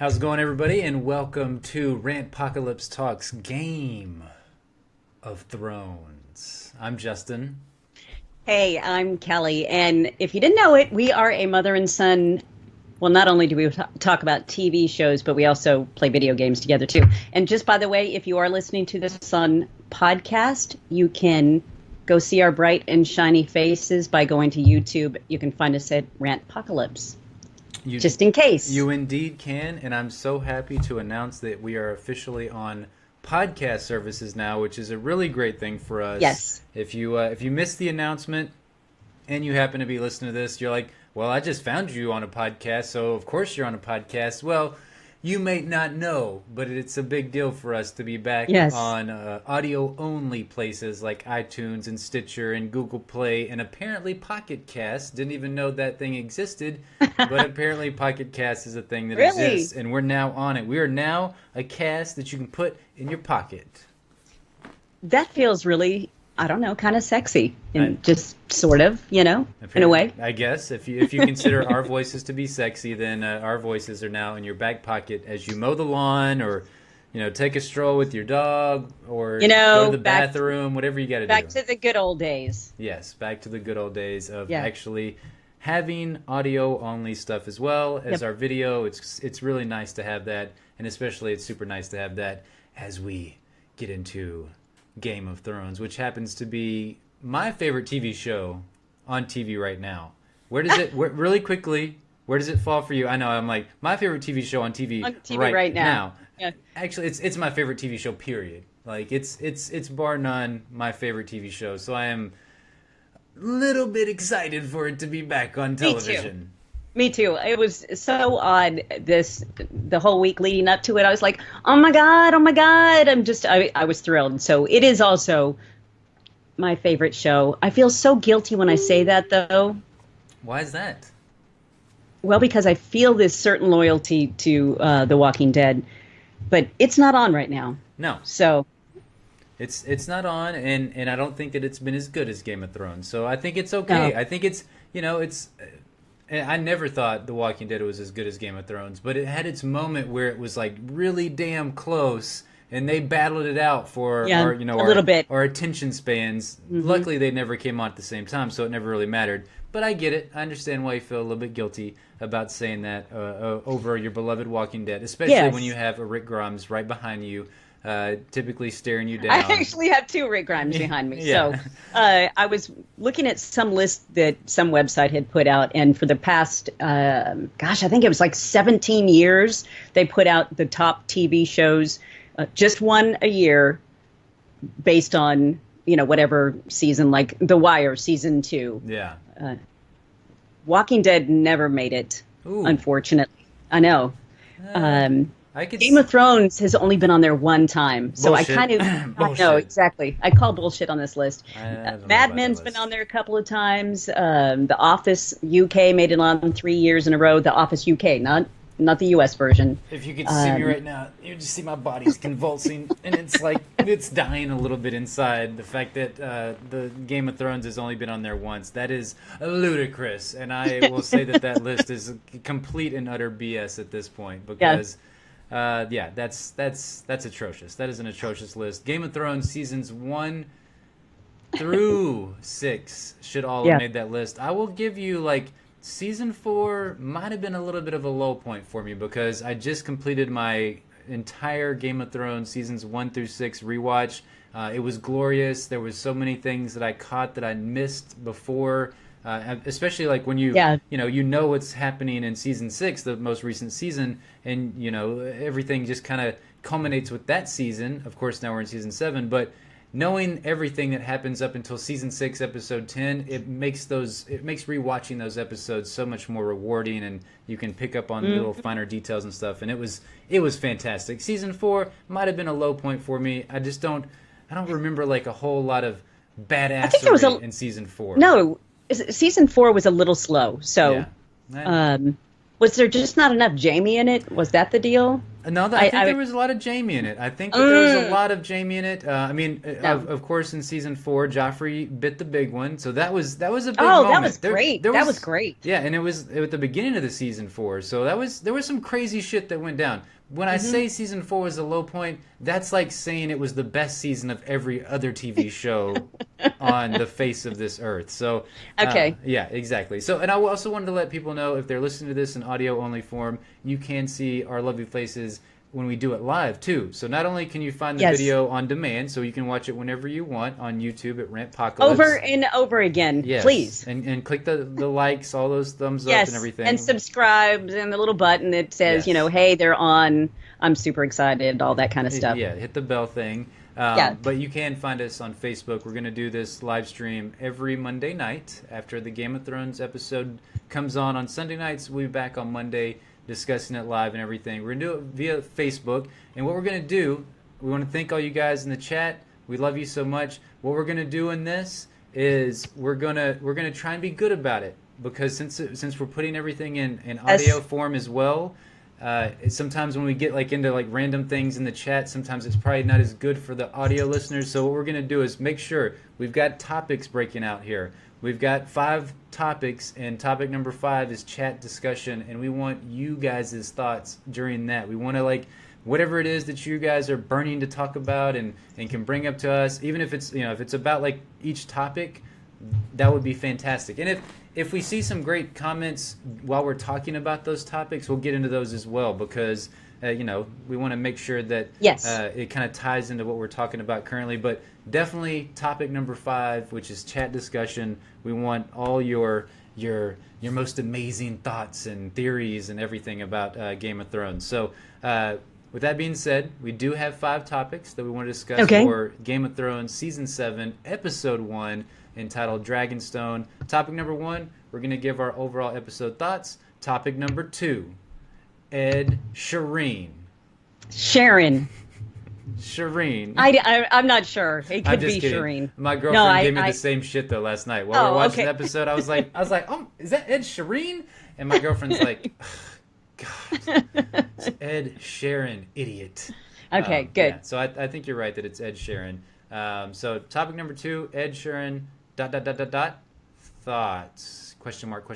How's it going, everybody? And welcome to Rantpocalypse Talks Game of Thrones. I'm Justin. Hey, I'm Kelly, and if you didn't know it, we are a mother and son. Well, not only do we talk about TV shows, but we also play video games together, too. And just by the way, if you are listening to this on podcast, you can go see our bright and shiny faces by going to YouTube. You can find us at Rantpocalypse. Just in case. You indeed can, and I'm so happy to announce that we are officially on podcast services now, which is a really great thing for us. Yes. If you missed the announcement and you happen to be listening to this, you're like, well, I just found you on a podcast, so of course you're on a podcast. Well, you may not know, but it's a big deal for us to be back on audio-only places like iTunes and Stitcher and Google Play and apparently Pocket Cast. Didn't even know that thing existed, but apparently Pocket Cast is a thing that exists, and we're now on it. We are now a cast that you can put in your pocket. That feels really, I don't know, kind of sexy, and just sort of, in a way. I guess if you consider our voices to be sexy, then our voices are now in your back pocket as you mow the lawn, or take a stroll with your dog, or go to the bathroom, whatever you got to do. Back to the good old days. Yes, back to the good old days of actually having audio only stuff as well as our video. It's really nice to have that, and especially it's super nice to have that as we get into Game of Thrones, which happens to be my favorite TV show on TV right now. Where does it really quickly? Where does it fall for you? I know I'm like my favorite TV show on TV right now. Yeah. Actually, it's my favorite TV show. Period. Like it's bar none my favorite TV show. So I am a little bit excited for it to be back on television. Me too. It was so odd the whole week leading up to it. I was like, oh my God. I was thrilled. So it is also my favorite show. I feel so guilty when I say that, though. Why is that? Well, because I feel this certain loyalty to The Walking Dead, but it's not on right now. No. So it's not on, and I don't think that it's been as good as Game of Thrones. So I think it's okay. No. I think it's I never thought The Walking Dead was as good as Game of Thrones, but it had its moment where it was like really damn close, and they battled it out for a little bit. Our attention spans. Mm-hmm. Luckily, they never came on at the same time, so it never really mattered. But I get it. I understand why you feel a little bit guilty about saying that over your beloved Walking Dead, especially when you have a Rick Grimes right behind you, typically staring you down. I actually have two Rick Grimes behind me. So I was looking at some list that some website had put out, and for the past, I think it was like 17 years, they put out the top TV shows, just one a year, based on, whatever season, like The Wire, season 2. Yeah. Walking Dead never made it, unfortunately. I know. Game of Thrones has only been on there one time, so bullshit. I kind of I know exactly. I call bullshit on this list. Mad Men's been on there a couple of times. The Office UK made it on 3 years in a row. The Office UK, not the US version. If you could see me right now, you just see my body's convulsing, and it's like it's dying a little bit inside. The fact that the Game of Thrones has only been on there once, that is ludicrous, and I will say that list is complete and utter BS at this point, because that's atrocious. That is an atrocious list. Game of Thrones seasons 1 through 6 should all have made that list. I will give you season 4 might have been a little bit of a low point for me, because I just completed my entire Game of Thrones seasons 1 through 6 rewatch. It was glorious. There was so many things that I caught that I missed before, especially when you know what's happening in season 6, the most recent season, and everything just kind of culminates with that season. Of course, now we're in season 7, but knowing everything that happens up until season 6, episode 10, it makes rewatching those episodes so much more rewarding, and you can pick up on little finer details and stuff. And it was fantastic. Season 4 might have been a low point for me. I don't remember a whole lot of badassery in season 4. No, season 4 was a little slow. So, was there just not enough Jamie in it? Was that the deal? No, I think there was a lot of Jamie in it. I think that there was a lot of Jamie in it. I mean, of course, in season 4, Joffrey bit the big one, so that was a big moment. That was great. That was great. Yeah, and it was at the beginning of the season 4, so there was some crazy shit that went down. When I say season 4 was a low point, that's like saying it was the best season of every other TV show on the face of this earth. So, okay. Yeah, exactly. So, and I also wanted to let people know, if they're listening to this in audio-only form, you can see our lovely faces when we do it live, too. So not only can you find the video on demand, so you can watch it whenever you want on YouTube at Rantpocalypse. Over and over again, please. And click the likes, all those thumbs up and everything. And subscribe, and the little button that says, hey, they're on. I'm super excited, all that kind of stuff. Yeah, hit the bell thing. But you can find us on Facebook. We're going to do this live stream every Monday night after the Game of Thrones episode comes on Sunday nights. We'll be back on Monday discussing it live and everything. We're going to do it via Facebook. And what we're going to do, we want to thank all you guys in the chat. We love you so much. What we're going to do in this is we're going to try and be good about it, because since we're putting everything in audio form as well, sometimes when we get into random things in the chat, sometimes it's probably not as good for the audio listeners. So what we're going to do is make sure we've got topics breaking out here. We've got 5 topics, and topic number 5 is chat discussion, and we want you guys' thoughts during that. We want to whatever it is that you guys are burning to talk about and can bring up to us, even if it's if it's about each topic, that would be fantastic. And if we see some great comments while we're talking about those topics, we'll get into those as well, because we want to make sure that it kind of ties into what we're talking about currently. But definitely topic number 5, which is chat discussion. We want all your most amazing thoughts and theories and everything about Game of Thrones. So with that being said, we do have 5 topics that we want to discuss for Game of Thrones Season 7, Episode 1, entitled Dragonstone. Topic number 1, we're going to give our overall episode thoughts. Topic number 2, Ed Sheeran. I'm not sure. It could be Shireen. My girlfriend gave me the same shit though last night while we were watching the episode. I was like, oh, is that Ed Sheeran? And my girlfriend's like, God, it's Ed Sheeran, idiot. Okay, good. Yeah, so I think you're right that it's Ed Sheeran. So topic number 2, Ed Sheeran, ... thoughts, question mark.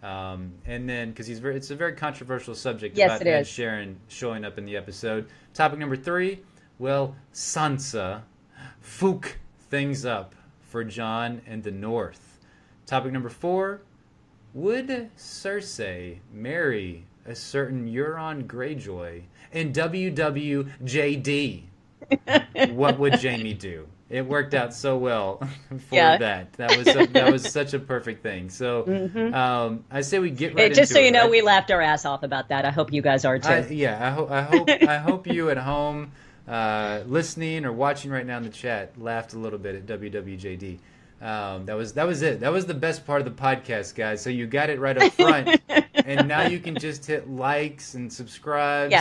And then, because it's a very controversial subject about Ed Sheeran showing up in the episode. Topic number 3, well, Sansa fook things up for Jon and the North. Topic number 4, would Cersei marry a certain Euron Greyjoy? And WWJD, what would Jamie do? It worked out so well for that. That was such a perfect thing. So I say we get right into it. Just so you know, we laughed our ass off about that. I hope you guys are too. I hope you at home listening or watching right now in the chat laughed a little bit at WWJD. That was it. That was the best part of the podcast, guys. So you got it right up front, and now you can just hit likes and subscribes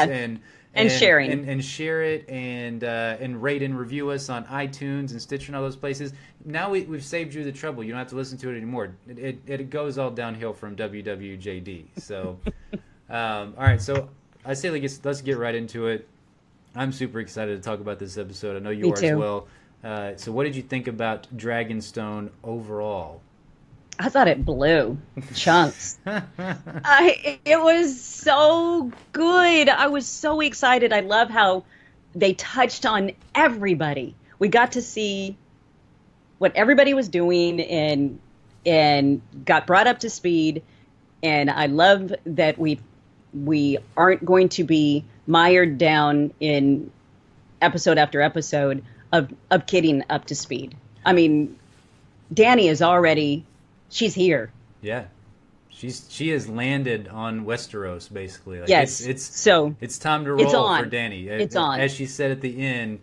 and sharing and share it and rate and review us on iTunes and Stitcher and all those places. Now we've saved you the trouble. You don't have to listen to it anymore. It goes all downhill from WWJD. So, all right. So I say let's get right into it. I'm super excited to talk about this episode. I know you are as well. So what did you think about Dragonstone overall? I thought it blew chunks. It was so good. I was so excited. I love how they touched on everybody. We got to see what everybody was doing and got brought up to speed. And I love that we aren't going to be mired down in episode after episode of getting up to speed. I mean, Dany is already... She's here. Yeah, she has landed on Westeros basically. Yes, it's time to roll for Dany. It's on. As she said at the end,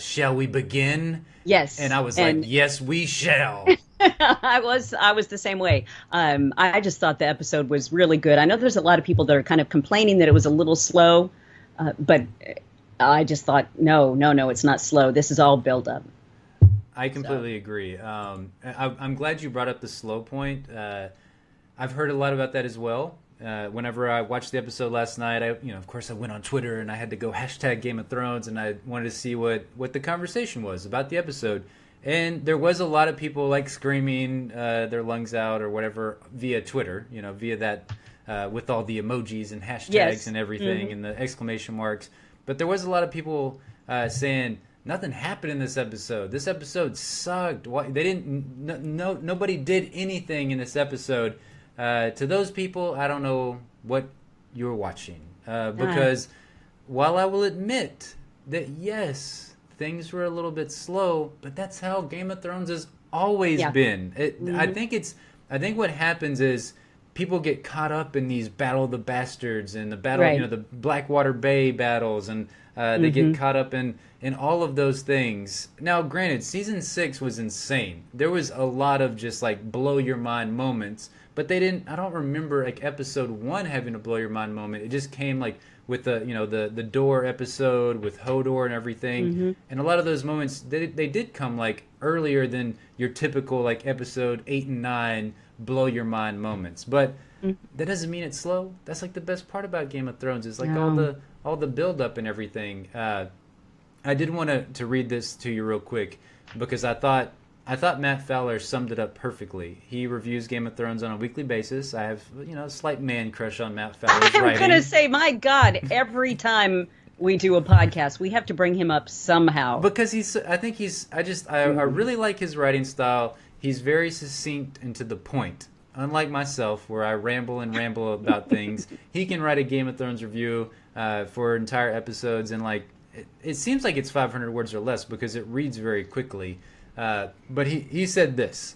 shall we begin? Yes. And I was like, yes, we shall. I was the same way. I just thought the episode was really good. I know there's a lot of people that are kind of complaining that it was a little slow, but I just thought, no, it's not slow. This is all build up. I completely agree. I'm glad you brought up the slow point. I've heard a lot about that as well. whenever I watched the episode last night, of course I went on Twitter and I had to go hashtag Game of Thrones, and I wanted to see what the conversation was about the episode. And there was a lot of people like screaming their lungs out or whatever via Twitter, via that with all the emojis and hashtags and everything and the exclamation marks. But there was a lot of people saying nothing happened in this episode. This episode sucked. Why they didn't? Nobody did anything in this episode. To those people, I don't know what you're watching because while I will admit that yes, things were a little bit slow, but that's how Game of Thrones has always been. I think what happens is people get caught up in these Battle of the Bastards and the battle, the Blackwater Bay battles, and they get caught up in all of those things. Now, granted, season 6 was insane. There was a lot of just like blow your mind moments, but they didn't. I don't remember like episode 1 having a blow your mind moment. It just came like with the door episode with Hodor and everything, and a lot of those moments they did come like earlier than your typical like episode 8 and 9 blow your mind moments. But that doesn't mean it's slow. That's like the best part about Game of Thrones is like all the build up and everything. I did want to read this to you real quick because I thought Matt Fowler summed it up perfectly. He reviews Game of Thrones on a weekly basis. I have a slight man crush on Matt Fowler's writing. I'm gonna say, my God, every time we do a podcast, we have to bring him up somehow. Because I really like his writing style. He's very succinct and to the point. Unlike myself, where I ramble about things, he can write a Game of Thrones review for entire episodes, and like it seems like it's 500 words or less because it reads very quickly. But he said this.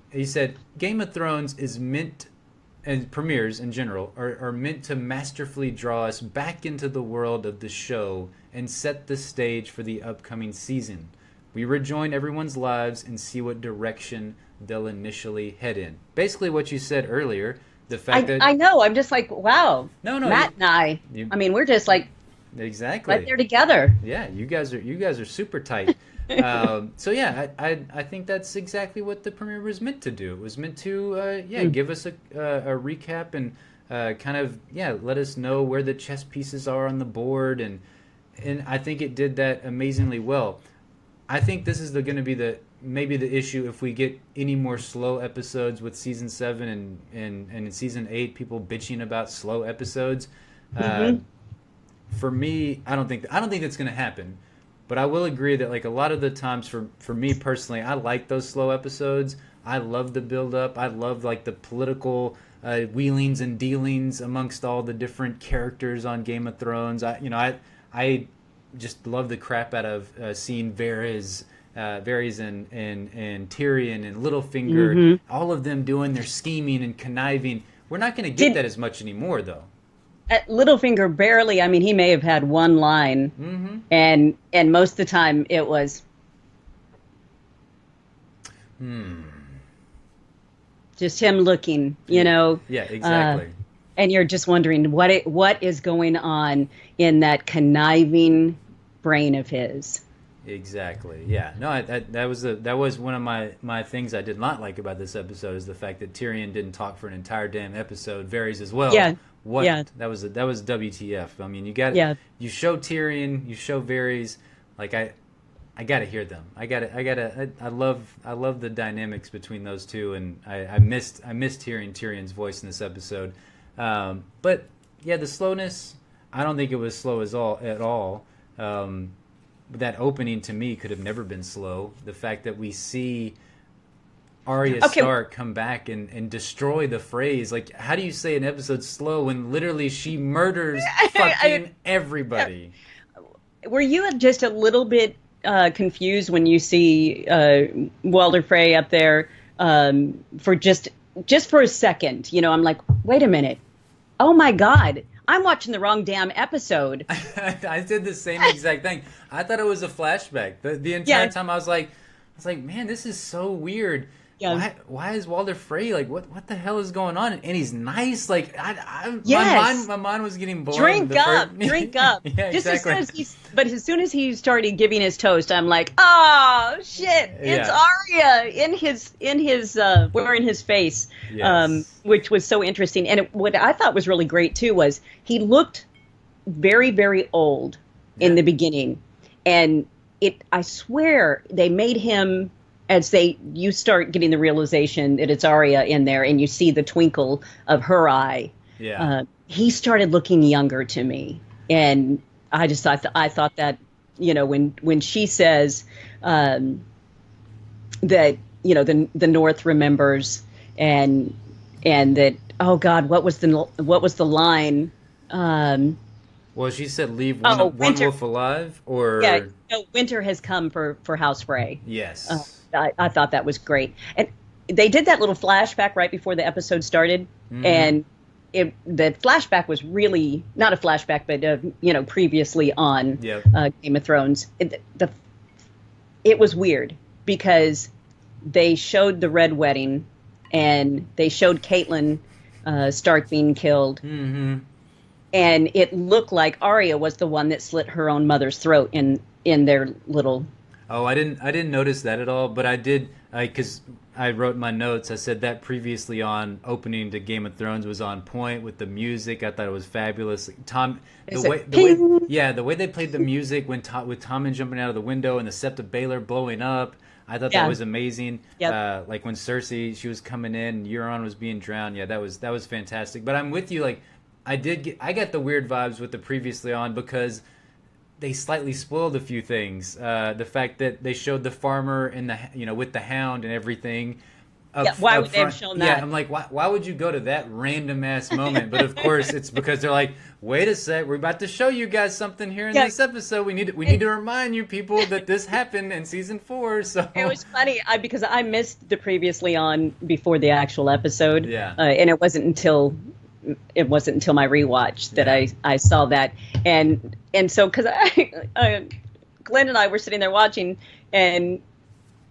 He said, Game of Thrones is meant, and premieres in general, are meant to masterfully draw us back into the world of the show and set the stage for the upcoming season. We rejoin everyone's lives and see what direction they'll initially head in. Basically what you said earlier, the fact that... I know, I'm just like, wow. No, Matt and I we're just like... Exactly. Right there together. Yeah, you guys are super tight. So yeah, I think that's exactly what the premiere was meant to do. It was meant to give us a recap and kind of let us know where the chess pieces are on the board, and I think it did that amazingly well. I think this is going to be maybe the issue if we get any more slow episodes with season 7 and in season 8 people bitching about slow episodes. For me, I don't think that's going to happen. But I will agree that like a lot of the times for me personally, I like those slow episodes. I love the build up. I love like the political wheelings and dealings amongst all the different characters on Game of Thrones. I just love the crap out of seeing Varys and Tyrion and Littlefinger, all of them doing their scheming and conniving. We're not going to get that as much anymore, though. Littlefinger barely. I mean, he may have had one line, and most of the time it was, just him looking. Yeah, exactly. And you're just wondering what is going on in that conniving brain of his. Exactly. Yeah. No, that was one of my things I did not like about this episode is the fact that Tyrion didn't talk for an entire damn episode. Varys as well. Yeah. What? Yeah. That was WTF. I mean, you show Tyrion, you show Varys, like I got to hear them. I love the dynamics between those two, and I missed hearing Tyrion's voice in this episode. But yeah, the slowness, I don't think it was slow at all. That opening to me could have never been slow. The fact that we see Arya Stark come back and destroy the phrase. Like, how do you say an episode's slow when literally she murders fucking everybody? Were you just a little bit confused when you see Walder Frey up there for just for a second? I'm like, wait a minute. Oh my God. I'm watching the wrong damn episode. I did the same exact thing. I thought it was a flashback. The entire time I was like, man, this is so weird. Yeah. why is Walder Frey like what the hell is going on? And he's nice. Like Yes. my mind was getting blown. Drink up, drink up. Yeah, Just exactly. as soon as he started giving his toast, I'm like, oh shit, it's Yeah. Arya in his wearing his face, Yes. which was so interesting. And what I thought was really great too was he looked very, very old in the beginning, and I swear they made him, you start getting the realization that it's Arya in there, and you see the twinkle of her eye. Yeah. He started looking younger to me, and I just thought that, when she says that the North remembers, and that, oh God, what was the line? Well, she said leave one wolf alive, or yeah, winter has come for House Frey. Yes. I thought that was great, and they did that little flashback right before the episode started, and the flashback was really not a flashback, but previously on Game of Thrones. It was weird because they showed the Red Wedding, and they showed Catelyn Stark being killed. Mm-hmm. And it looked like Arya was the one that slit her own mother's throat in their little. Oh, I didn't notice that at all, but I did, because I wrote in my notes. I said that previously on opening to Game of Thrones was on point with the music. I thought it was fabulous. The way they played the music with Tommen jumping out of the window and the Sept of Baelor blowing up. I thought that was amazing. Yep. Like when Cersei, she was coming in and Euron was being drowned. Yeah, that was fantastic. But I'm with you. Like, I got the weird vibes with the previously on because they slightly spoiled a few things. The fact that they showed the farmer in the with the hound and everything. Why would they have shown that? Yeah, I'm like, why would you go to that random ass moment? But of course, it's because they're like, wait a sec, we're about to show you guys something here in this episode. We need to remind you people that this happened in season 4. So it was funny because I missed the previously on before the actual episode. Yeah, and it wasn't until my rewatch that I saw that, and so because Glenn and I were sitting there watching, and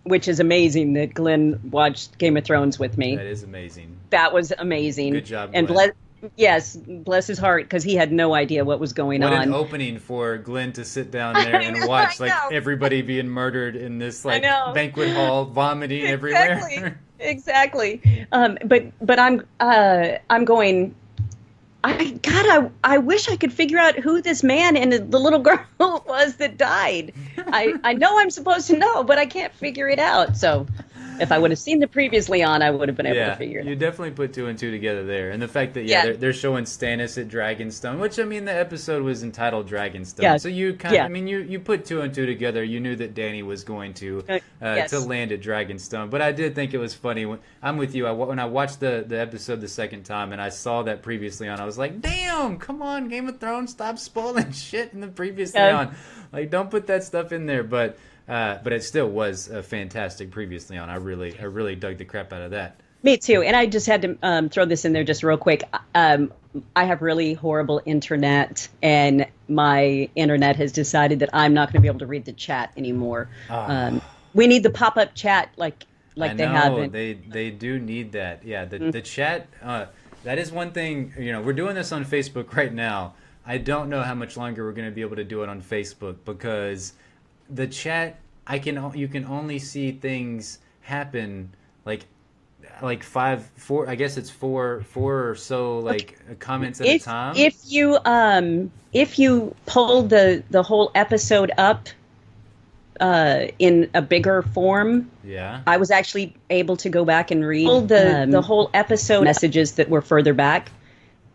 which is amazing that Glenn watched Game of Thrones with me. That is amazing. That was amazing. Good job, and Glenn. bless his heart, because he had no idea what was going on. What an opening for Glenn to sit down there and watch everybody being murdered in this banquet hall, vomiting everywhere. Exactly. But I'm going. I wish I could figure out who this man and the little girl was that died. I know I'm supposed to know, but I can't figure it out. So if I would have seen the previously on, I would have been able to figure it out. You definitely put 2 and 2 together there. And the fact that, they're showing Stannis at Dragonstone, which, I mean, the episode was entitled Dragonstone. Yeah. So you kind of, I mean, you put 2 and 2 together. You knew that Dany was going to land at Dragonstone. But I did think it was funny. I'm with you. When I watched the episode the second time and I saw that previously on, I was like, damn, come on, Game of Thrones, stop spoiling shit in the previously on. Like, don't put that stuff in there. But it still was a fantastic previously on. I really dug the crap out of that. Me too. And I just had to throw this in there just real quick. I have really horrible internet, and my internet has decided that I'm not going to be able to read the chat anymore. We need the pop-up chat like they have. They do need that. Yeah, the chat. That is one thing. We're doing this on Facebook right now. I don't know how much longer we're going to be able to do it on Facebook because the chat, you can only see things happen like 4. I guess it's 4 or so comments at a time. If you pull the whole episode up in a bigger form, I was actually able to go back and read the whole episode messages that were further back.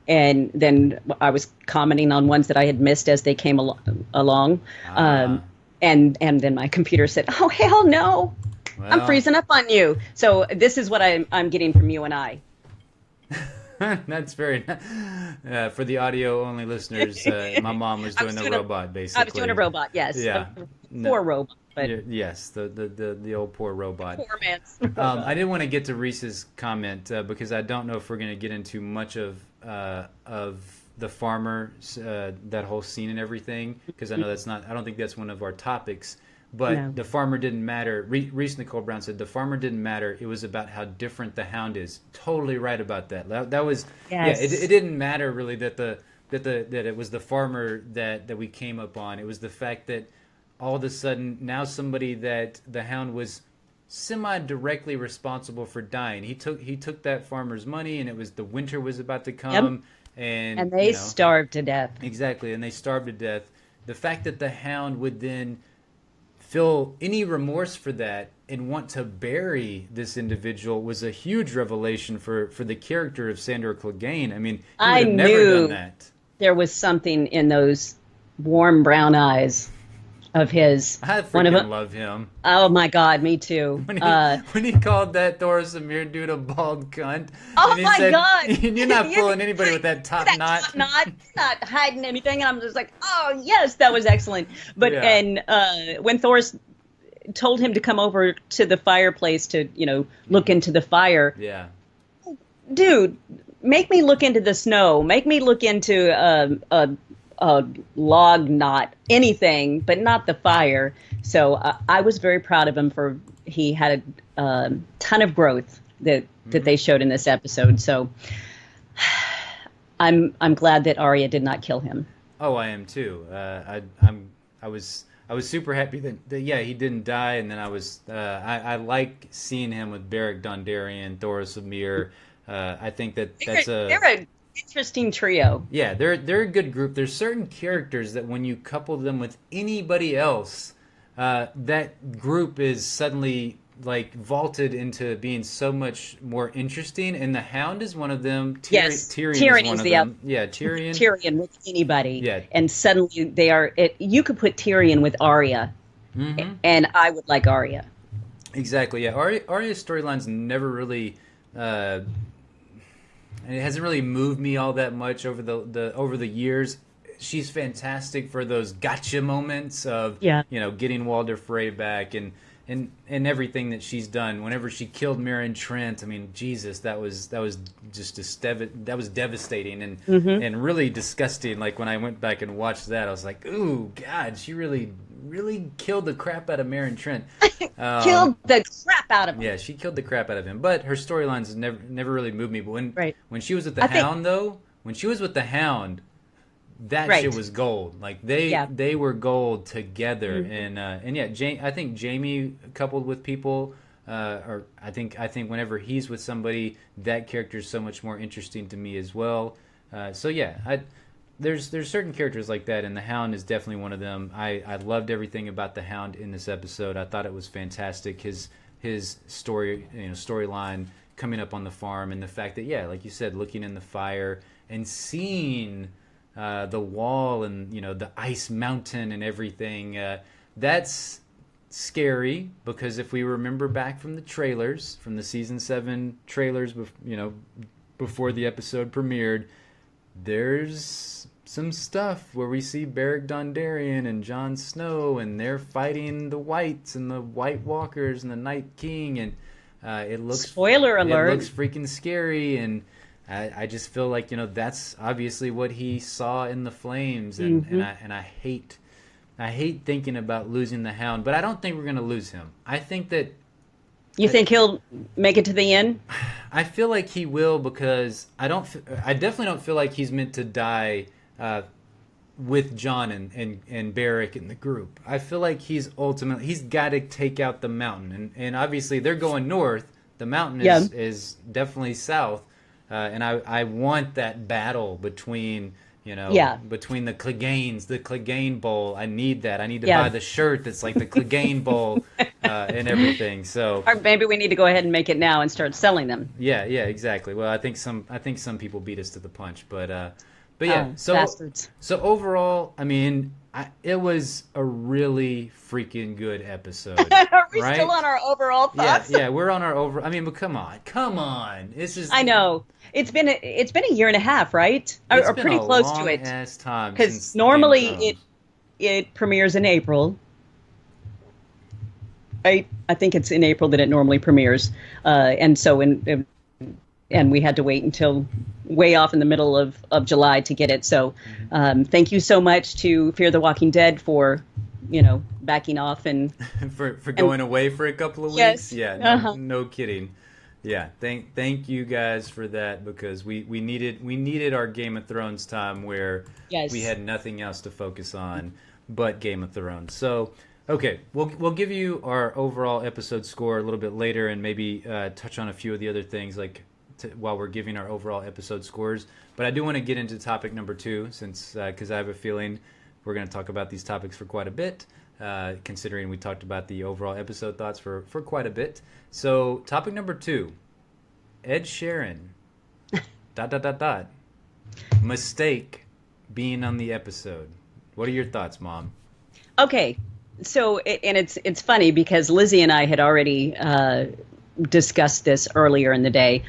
And then I was commenting on ones that I had missed as they came along. And then my computer said, "Oh, hell no, well, I'm freezing up on you." So this is what I'm getting from you and I. That's very for the audio only listeners. My mom was doing the robot, basically. I was doing a robot, yes. Yeah. Poor robot. But yes, the old poor robot. Poor man's I didn't want to get to Reese's comment because I don't know if we're going to get into much of the farmer, that whole scene and everything, because I know I don't think that's one of our topics. But the farmer didn't matter. Reese Nicole Brown said the farmer didn't matter. It was about how different the hound is. Totally right about that. That was It didn't matter really that it was the farmer that we came up on. It was the fact that all of a sudden now somebody that the hound was semi-directly responsible for dying. He took that farmer's money, and it was the winter was about to come, and they starved to death. Exactly, and they starved to death. The fact that the hound would then feel any remorse for that and want to bury this individual was a huge revelation for the character of Sandor Clegane. I mean, he would have never done that. There was something in those warm brown eyes of his. I freaking love him. Oh my God, me too. When he called that Thoris Amir dude a bald cunt. Oh and he my said, God! You're not fooling anybody with that top knot. Top knot, not hiding anything. And I'm just like, oh yes, that was excellent. But and when Thoris told him to come over to the fireplace to look into the fire. Yeah. Dude, make me look into the snow. Make me look into a log knot, anything, but not the fire. So I was very proud of him he had a ton of growth that they showed in this episode. So I'm glad that Arya did not kill him. Oh, I am too. I was super happy that he didn't die, and then I like seeing him with Beric Dondarrion, Thoris Amir. I think they're an interesting trio. Yeah, they're a good group. There's certain characters that when you couple them with anybody else, that group is suddenly like vaulted into being so much more interesting. And the Hound is one of them. Tyrion is one of them. Yeah, Tyrion. Tyrion with anybody. Yeah. And suddenly they are. You could put Tyrion with Arya, and I would like Arya. Exactly. Yeah, Arya's storyline's never really. And it hasn't really moved me all that much over the years. She's fantastic for those gotcha moments of getting Walder Frey back and everything that she's done. Whenever she killed Meryn Trent, I mean, Jesus, that was just that was devastating and really disgusting. Like when I went back and watched that, I was like, ooh, God, she really killed the crap out of Meryn Trent. Killed the crap out of him. Yeah, she killed the crap out of him. But her storylines never really moved me. But when she was with the Hound, that shit was gold. Like they were gold together. And I think Jamie coupled with people, or I think whenever he's with somebody, that character is so much more interesting to me as well. There's certain characters like that, and the Hound is definitely one of them. I loved everything about the Hound in this episode. I thought it was fantastic. His storyline coming up on the farm, and the fact that like you said, looking in the fire and seeing the wall and the ice mountain and everything. That's scary because if we remember back from the trailers, from the season 7 trailers, before the episode premiered, there's some stuff where we see Beric Dondarrion and Jon Snow, and they're fighting the Whites and the White Walkers and the Night King, and it looks spoiler alert. It looks freaking scary, and I just feel like that's obviously what he saw in the flames, and I hate thinking about losing the Hound, but I don't think we're gonna lose him. I think that. You think he'll make it to the end? I feel like he will because I definitely don't feel like he's meant to die with Jon and Beric in the group. I feel like he's got to take out the Mountain, and obviously they're going north. The Mountain is definitely south, and I want that battle between between the Cleganes, the Clegane Bowl. I need that. I need to buy the shirt that's like the Clegane Bowl and everything. So or maybe we need to go ahead and make it now and start selling them. Yeah, exactly. Well, I think some people beat us to the punch, but yeah. Bastards. So overall, I mean, it was a really freaking good episode. Are we still on our overall thoughts? Yeah, we're on our over. I mean, but come on. It's just. I know it's been a year and a half, right? Or pretty close to it. Because normally it premieres in April. I think it's in April that it normally premieres, and so and we had to wait until way off in the middle of July to get it. So thank you so much to Fear the Walking Dead for, backing off and for going away for a couple of yes. weeks. Yeah, no kidding. Yeah, thank you guys for that, because we needed our Game of Thrones time where Yes. we had nothing else to focus on but Game of Thrones. So, okay, we'll give you our overall episode score a little bit later, and maybe touch on a few of the other things while we're giving our overall episode scores. But I do want to get into topic number 2, since because I have a feeling we're going to talk about these topics for quite a bit. Considering we talked about the overall episode thoughts for quite a bit. So, topic number 2, Ed Sheeran, ... mistake being on the episode. What are your thoughts, Mom? Okay, so and it's funny because Lizzie and I had already discussed this earlier in the day,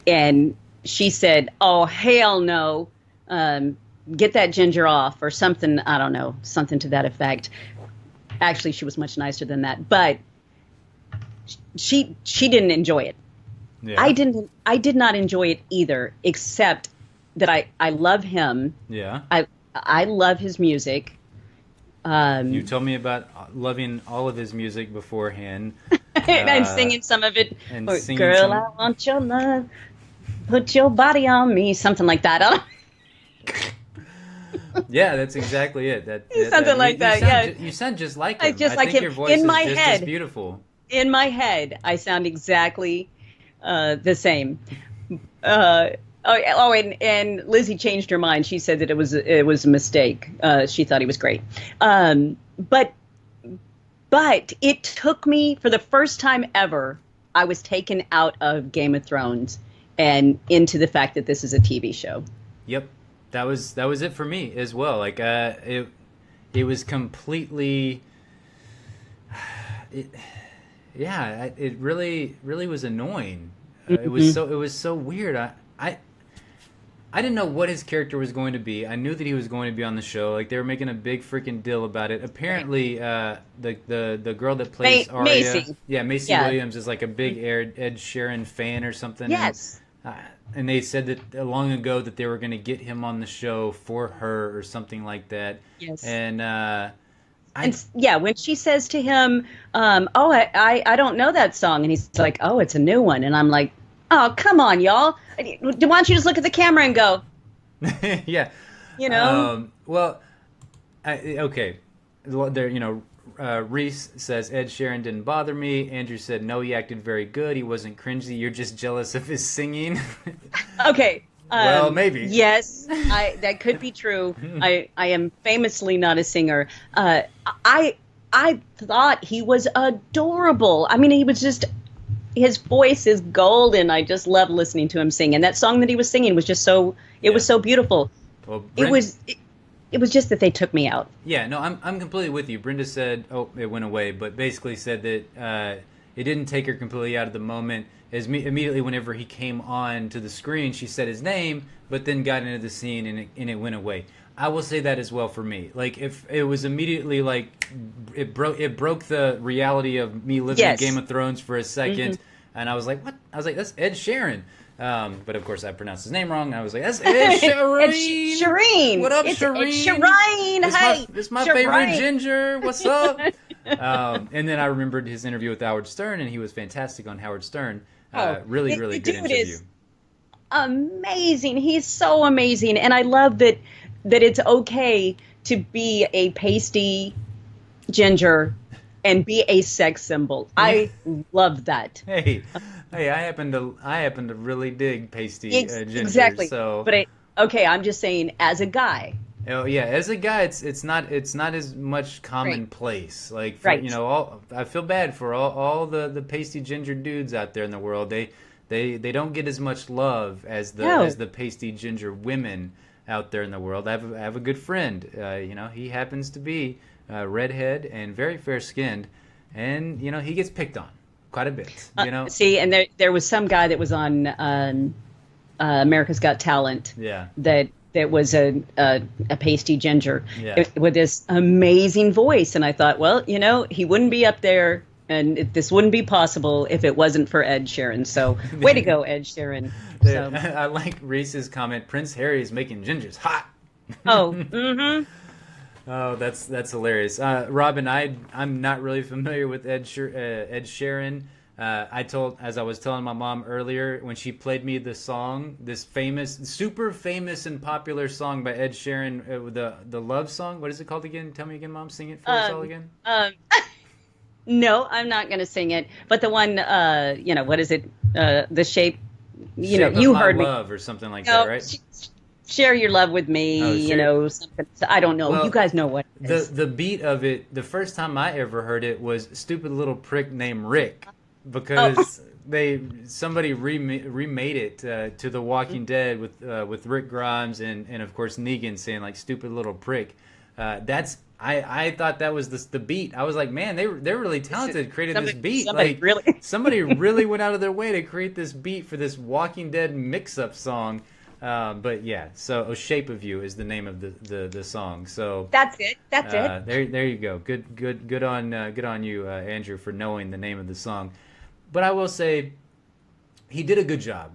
and she said, "Oh hell no, get that ginger off," or something. I don't know, something to that effect. Actually, she was much nicer than that, but she didn't enjoy it. Yeah. I did not enjoy it either, except that I love him. Yeah. I love his music. You told me about loving all of his music beforehand. And singing some of it. And Or, singing Girl, some... I want your love. Put your body on me. Something like that. Yeah, that's exactly it. Something like that, You sound just like him. Just I like think him. your voice In is my just head. as beautiful. In my head, I sound exactly the same. And Lizzie changed her mind. She said that it was a mistake. She thought he was great. But it took me, for the first time ever, I was taken out of Game of Thrones and into the fact that this is a TV show. Yep, that was it for me as well. Like it was completely. It really was annoying. It was so weird. I didn't know what his character was going to be. I knew that he was going to be on the show. Like, they were making a big freaking deal about it. Apparently, the girl that plays Arya, Macy Williams, is like a big Ed Sheeran fan or something. Yes. And they said that long ago that they were going to get him on the show for her or something like that. Yes. And when she says to him, I don't know that song, and he's like, oh, it's a new one, and I'm like, oh, come on, y'all. Why don't you just look at the camera and go? Yeah. You know? Okay. There, Reese says Ed Sheeran didn't bother me. Andrew said, no, he acted very good. He wasn't cringy. You're just jealous of his singing. Okay. Well, maybe. Yes, that could be true. I am famously not a singer. I thought he was adorable. I mean, he was just... His voice is golden. I just love listening to him sing. And that song that he was singing was just so... It was so beautiful. Well, it was just that they took me out. Yeah, no, I'm completely with you. Brenda said, it went away, but basically said that it didn't take her completely out of the moment. Immediately whenever he came on to the screen, she said his name, but then got into the scene and it went away. I will say that as well for me. Like, if it was immediately like it broke the reality of me living in Game of Thrones for a second, and I was like, what? I was like, that's Ed Sheeran. But of course I pronounced his name wrong, and I was like, that's Ed Sheeran. Shireen. What up, Shireen? It's Shireen. Hey, it's my favorite ginger. What's up? And then I remembered his interview with Howard Stern, and he was fantastic on Howard Stern. Really good interview. Is amazing. He's so amazing, and I love that it's okay to be a pasty ginger and be a sex symbol. I love that. Hey, I happen to really dig pasty ginger. Exactly. So, but I'm just saying, as a guy. Oh yeah, as a guy, it's not as much commonplace. Like, I feel bad for all the pasty ginger dudes out there in the world. They don't get as much love as the pasty ginger women out there in the world. I have a good friend. He happens to be redhead and very fair skinned, and he gets picked on quite a bit. See, and there was some guy that was on America's Got Talent. Yeah. That was a pasty ginger Yeah. with this amazing voice, and I thought, well, he wouldn't be up there, and this wouldn't be possible if it wasn't for Ed Sheeran. So, way to go, Ed Sheeran. So. I like Reese's comment. Prince Harry is making gingers hot. Oh, mm-hmm. Oh, that's hilarious. Robin, I'm not really familiar with Ed Sheeran. As I was telling my mom earlier, when she played me the song, this famous, super famous and popular song by Ed Sheeran, the love song. What is it called again? Tell me again, Mom. Sing it for us all Um, again. um, no, I'm not going to sing it. But the one, what is it? The shape. Shape of You My heard me. Love or something like that, No, right? share your love with Oh, me. sure. Something. I don't know. You Well, guys know what it the is. the beat of it, the first time I ever heard it was stupid little prick named Rick, Oh, because somebody remade it to The Walking Dead with Rick Grimes and of course Negan saying like stupid little prick. That's I thought that was the beat. I was like, man, they're really talented creating this beat. somebody Like really. somebody really went out of their way to create this beat for this Walking Dead mix-up song. But yeah, so "A Shape of You" is the name of the song. So That's it. That's it. there you go. Good on you, Andrew, for knowing the name of the song. But I will say, he did a good job.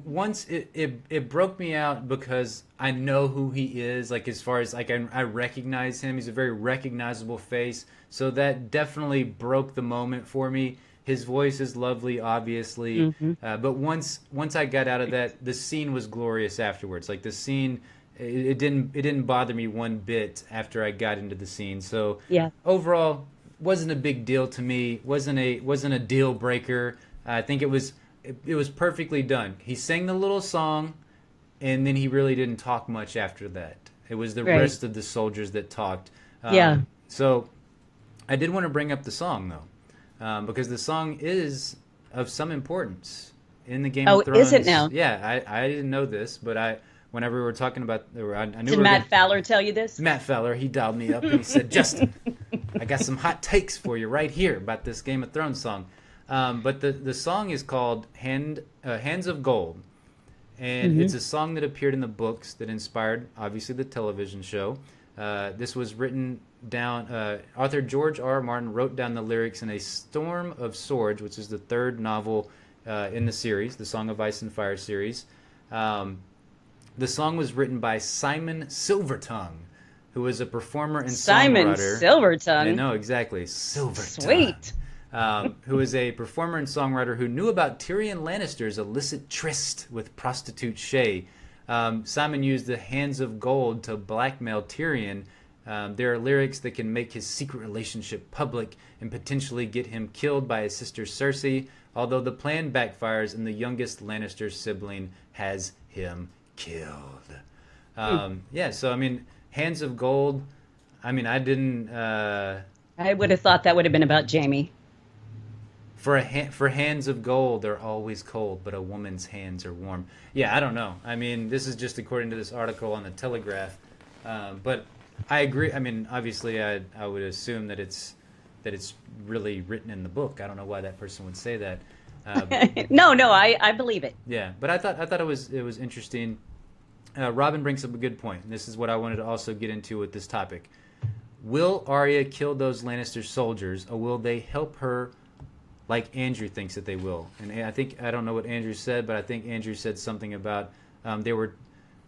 Once it broke me out because I know who he is. Like as far as like I recognize him. He's a very recognizable face. So that definitely broke the moment for me. His voice is lovely, obviously, Hmm. but once I got out of that, the scene was glorious afterwards. Like the scene, it didn't bother me one bit after I got into the scene. So Yeah. overall, wasn't a big deal to me. Wasn't a deal breaker. I think it was perfectly done. He sang the little song, and then he really didn't talk much after that. It was the Right. rest of the soldiers that talked. Yeah. So I did want to bring up the song though, because the song is of some importance in the Game Oh, of is it Thrones. now? Yeah, I didn't know this, but whenever we were talking about, I knew Did we were Matt gonna, Fowler tell you this? Matt Feller, he dialed me up and he said, Justin, I got some hot takes for you right here about this Game of Thrones song. But the song is called Hands of Gold, and it's a song that appeared in the books that inspired, obviously, the television show. This was written down. Author George R. R. Martin wrote down the lyrics in A Storm of Swords, which is the third novel in the series, the Song of Ice and Fire series. The song was written by Simon Silvertongue, who is a performer and Simon songwriter. I Silvertongue. know, exactly. Silvertongue. Sweet. Who is a performer and songwriter who knew about Tyrion Lannister's illicit tryst with prostitute Shay. Simon used the Hands of Gold to blackmail Tyrion. There are lyrics that can make his secret relationship public and potentially get him killed by his sister Cersei, although the plan backfires and the youngest Lannister sibling has him killed. Yeah, so I mean, Hands of Gold, I mean, I didn't... I would have thought that would have been about Jamie. For hands of gold, they're always cold, but a woman's hands are warm. Yeah, I don't know. I mean, this is just according to this article on the Telegraph. But I agree. I mean, obviously, I would assume that it's really written in the book. I don't know why that person would say that. No, I believe it. Yeah, but I thought it was interesting. Robin brings up a good point. And this is what I wanted to also get into with this topic. Will Arya kill those Lannister soldiers, or will they help her? Like Andrew thinks that they will. And I don't know what Andrew said, but I think Andrew said something about Andrew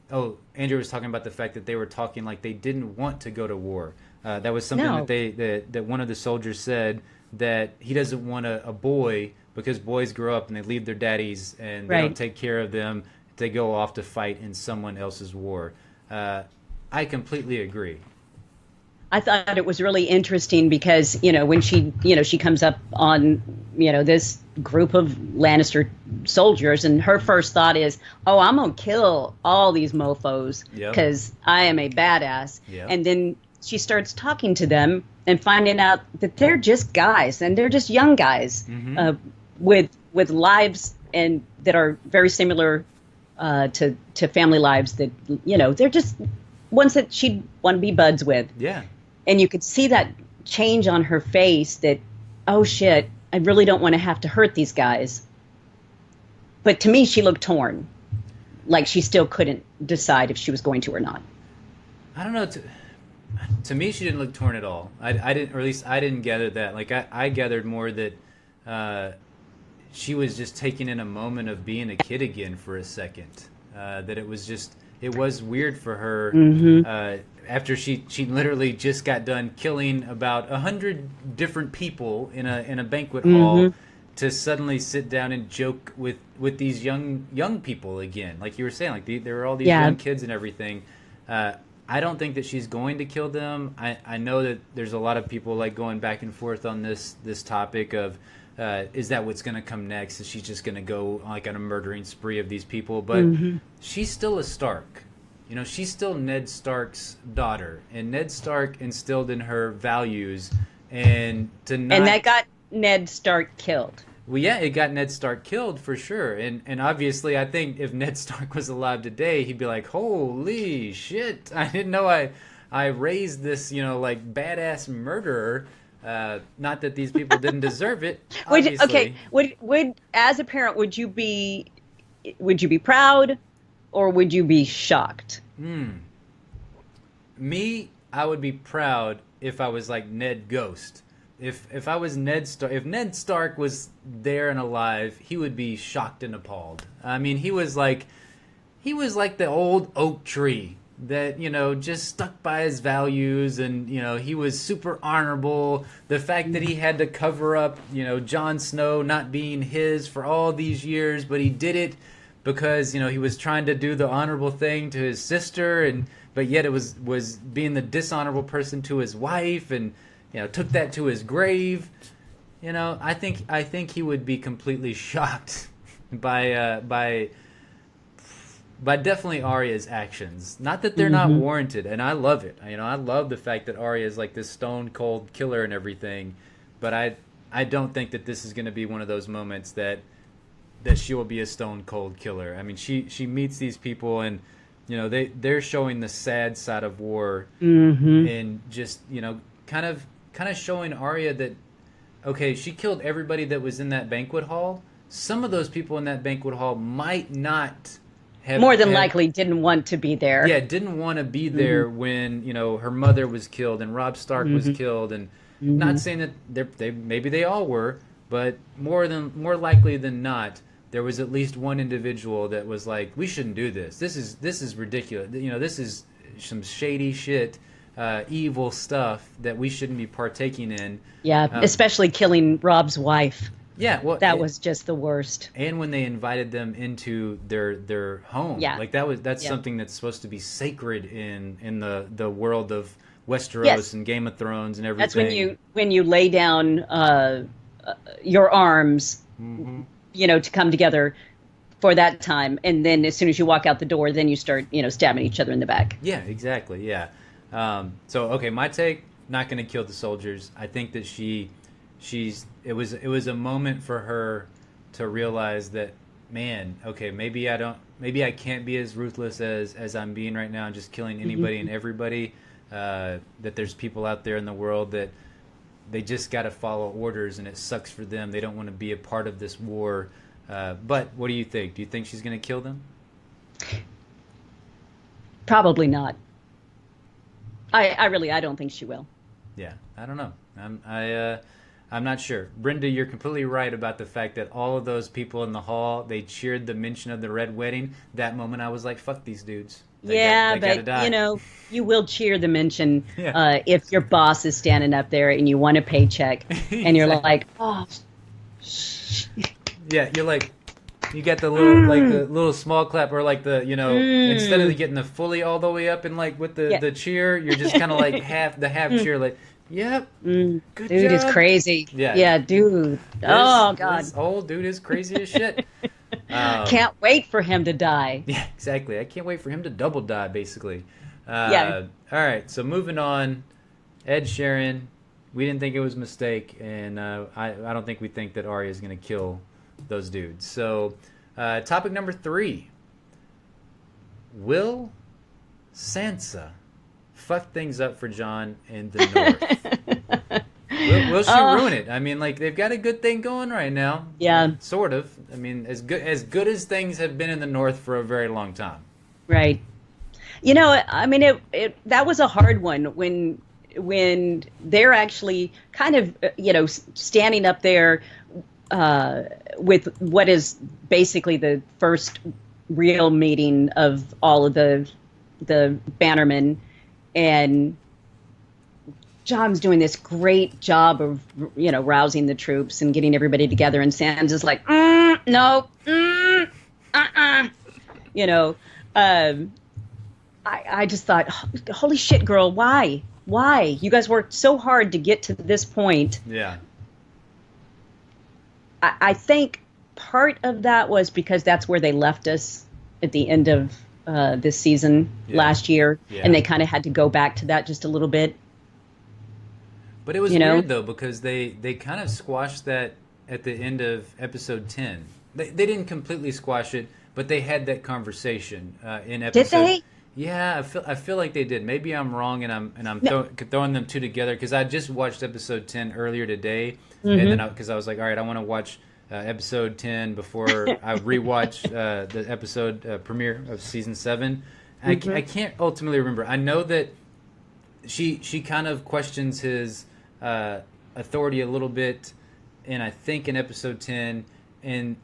was talking about the fact that they were talking like they didn't want to go to war. That was something No. that one of the soldiers said, that he doesn't want a boy, because boys grow up and they leave their daddies and they Right. don't take care of them. They go off to fight in someone else's war. I completely agree. I thought it was really interesting because, when she comes up on, this group of Lannister soldiers, and her first thought is, oh, I'm going to kill all these mofos Yep. because I am a badass. Yep. And then she starts talking to them and finding out that they're just guys, and they're just young guys with lives and that are very similar to family lives that, they're just ones that she'd want to be buds with. Yeah. And you could see that change on her face that, oh shit, I really don't want to have to hurt these guys. But to me, she looked torn. Like she still couldn't decide if she was going to or not. I don't know. To me, she didn't look torn at all. I didn't, or at least I didn't gather that. Like I gathered more that she was just taking in a moment of being a kid again for a second. That it was weird for her. after she literally just got done killing about 100 different people in a banquet hall, to suddenly sit down and joke with these young people again, like you were saying, like there were all these young kids and everything. I don't think that she's going to kill them. I know that there's a lot of people like going back and forth on this topic of is that what's going to come next? Is she just going to go like on a murdering spree of these people? But she's still a Stark. You know, she's still Ned Stark's daughter, and Ned Stark instilled in her values, and that got Ned Stark killed. Well, yeah, it got Ned Stark killed for sure, and obviously, I think if Ned Stark was alive today, he'd be like, "Holy shit! I didn't know I raised this, you know, like badass murderer." Not that these people didn't deserve it. Obviously. Would as a parent, would you be proud, or would you be shocked? Me, I would be proud if I was like Ned Ghost. If I was Ned Stark, if Ned Stark was there and alive, he would be shocked and appalled. I mean, he was like the old oak tree that, you know, just stuck by his values, and, you know, he was super honorable. The fact that he had to cover up, you know, Jon Snow not being his for all these years, but he did it because, you know, he was trying to do the honorable thing to his sister, but yet it was being the dishonorable person to his wife, and, you know, took that to his grave. You know, I think he would be completely shocked by definitely Arya's actions. Not that they're not warranted, and I love it. You know, I love the fact that Arya is like this stone cold killer and everything, but I don't think that this is going to be one of those moments that she will be a stone cold killer. I mean, she meets these people, and, you know, they're showing the sad side of war, and just, you know, kind of showing Arya that, okay, she killed everybody that was in that banquet hall. Some of those people in that banquet hall might not have... More than likely didn't want to be there. Yeah, didn't want to be there when, you know, her mother was killed and Robb Stark was killed. And not saying that maybe they all were, but more likely than not, there was at least one individual that was like, we shouldn't do this. This is ridiculous. You know, this is some shady shit. Evil stuff that we shouldn't be partaking in. Yeah, especially killing Robb's wife. Yeah, well, that was just the worst. And when they invited them into their home, like that's something that's supposed to be sacred in the world of Westeros and Game of Thrones and everything. That's when you lay down your arms, you know, to come together for that time, and then as soon as you walk out the door, then you start, you know, stabbing each other in the back. Yeah, exactly. Yeah. So okay, my take: not going to kill the soldiers. I think that it was a moment for her to realize that, man, okay, maybe I can't be as ruthless as I'm being right now, and just killing anybody and everybody. That there's people out there in the world that they just got to follow orders, and it sucks for them. They don't want to be a part of this war. But what do you think? Do you think she's going to kill them? Probably not. I don't think she will. Yeah, I don't know. I'm not sure. Brenda, you're completely right about the fact that all of those people in the hall, they cheered the mention of the Red Wedding. That moment, I was like, fuck these dudes. They gotta die. You know, you will cheer the mention if your boss is standing up there and you want a paycheck, and you're like, oh. Yeah, you're like, you get the little small clap, or like the, you know, instead of getting the fully all the way up and like with the cheer, you're just kind of like half cheer, like, yep, good dude job. Is crazy. Yeah, dude. Oh God, this old dude is crazy as shit. Can't wait for him to die. Yeah, exactly. I can't wait for him to double die, basically. All right, so moving on, Ed Sheeran. We didn't think it was a mistake, and I don't think we think that Arya is going to kill those dudes. So, topic number 3. Will Sansa fuck things up for Jon in the North? Will she ruin it? I mean, like, they've got a good thing going right now. Yeah. Sort of. I mean, as good as things have been in the North for a very long time. Right. You know, I mean, that was a hard one when they're actually kind of, you know, standing up there with what is basically the first real meeting of all of the bannermen, and John's doing this great job of, rousing the troops and getting everybody together. And Sansa's like, no, I just thought, holy shit, girl, why? Why? You guys worked so hard to get to this point. Yeah. I think part of that was because that's where they left us at the end of this season last year. Yeah. And they kind of had to go back to that just a little bit. But it was weird, though, because they kind of squashed that at the end of episode 10. They didn't completely squash it, but they had that conversation in episode. Did they? Yeah, I feel like they did. Maybe I'm wrong, and I'm throwing them two together because I just watched episode 10 earlier today, and then because I was like, all right, I want to watch episode 10 before I rewatch the episode premiere of season 7. I can't ultimately remember. I know that she kind of questions his authority a little bit, and I think in episode 10,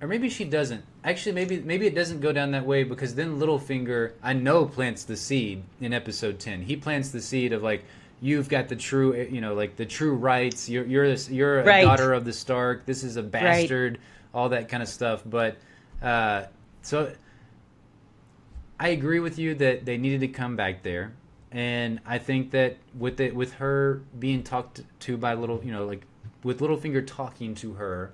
or maybe she doesn't. Actually, maybe it doesn't go down that way because then Littlefinger, I know, plants the seed in episode 10. He plants the seed of like, you've got the true, like the true rights. You're a daughter of the Stark. This is a bastard. All that kind of stuff. But so I agree with you that they needed to come back there. And I think that with her being talked to by with Littlefinger talking to her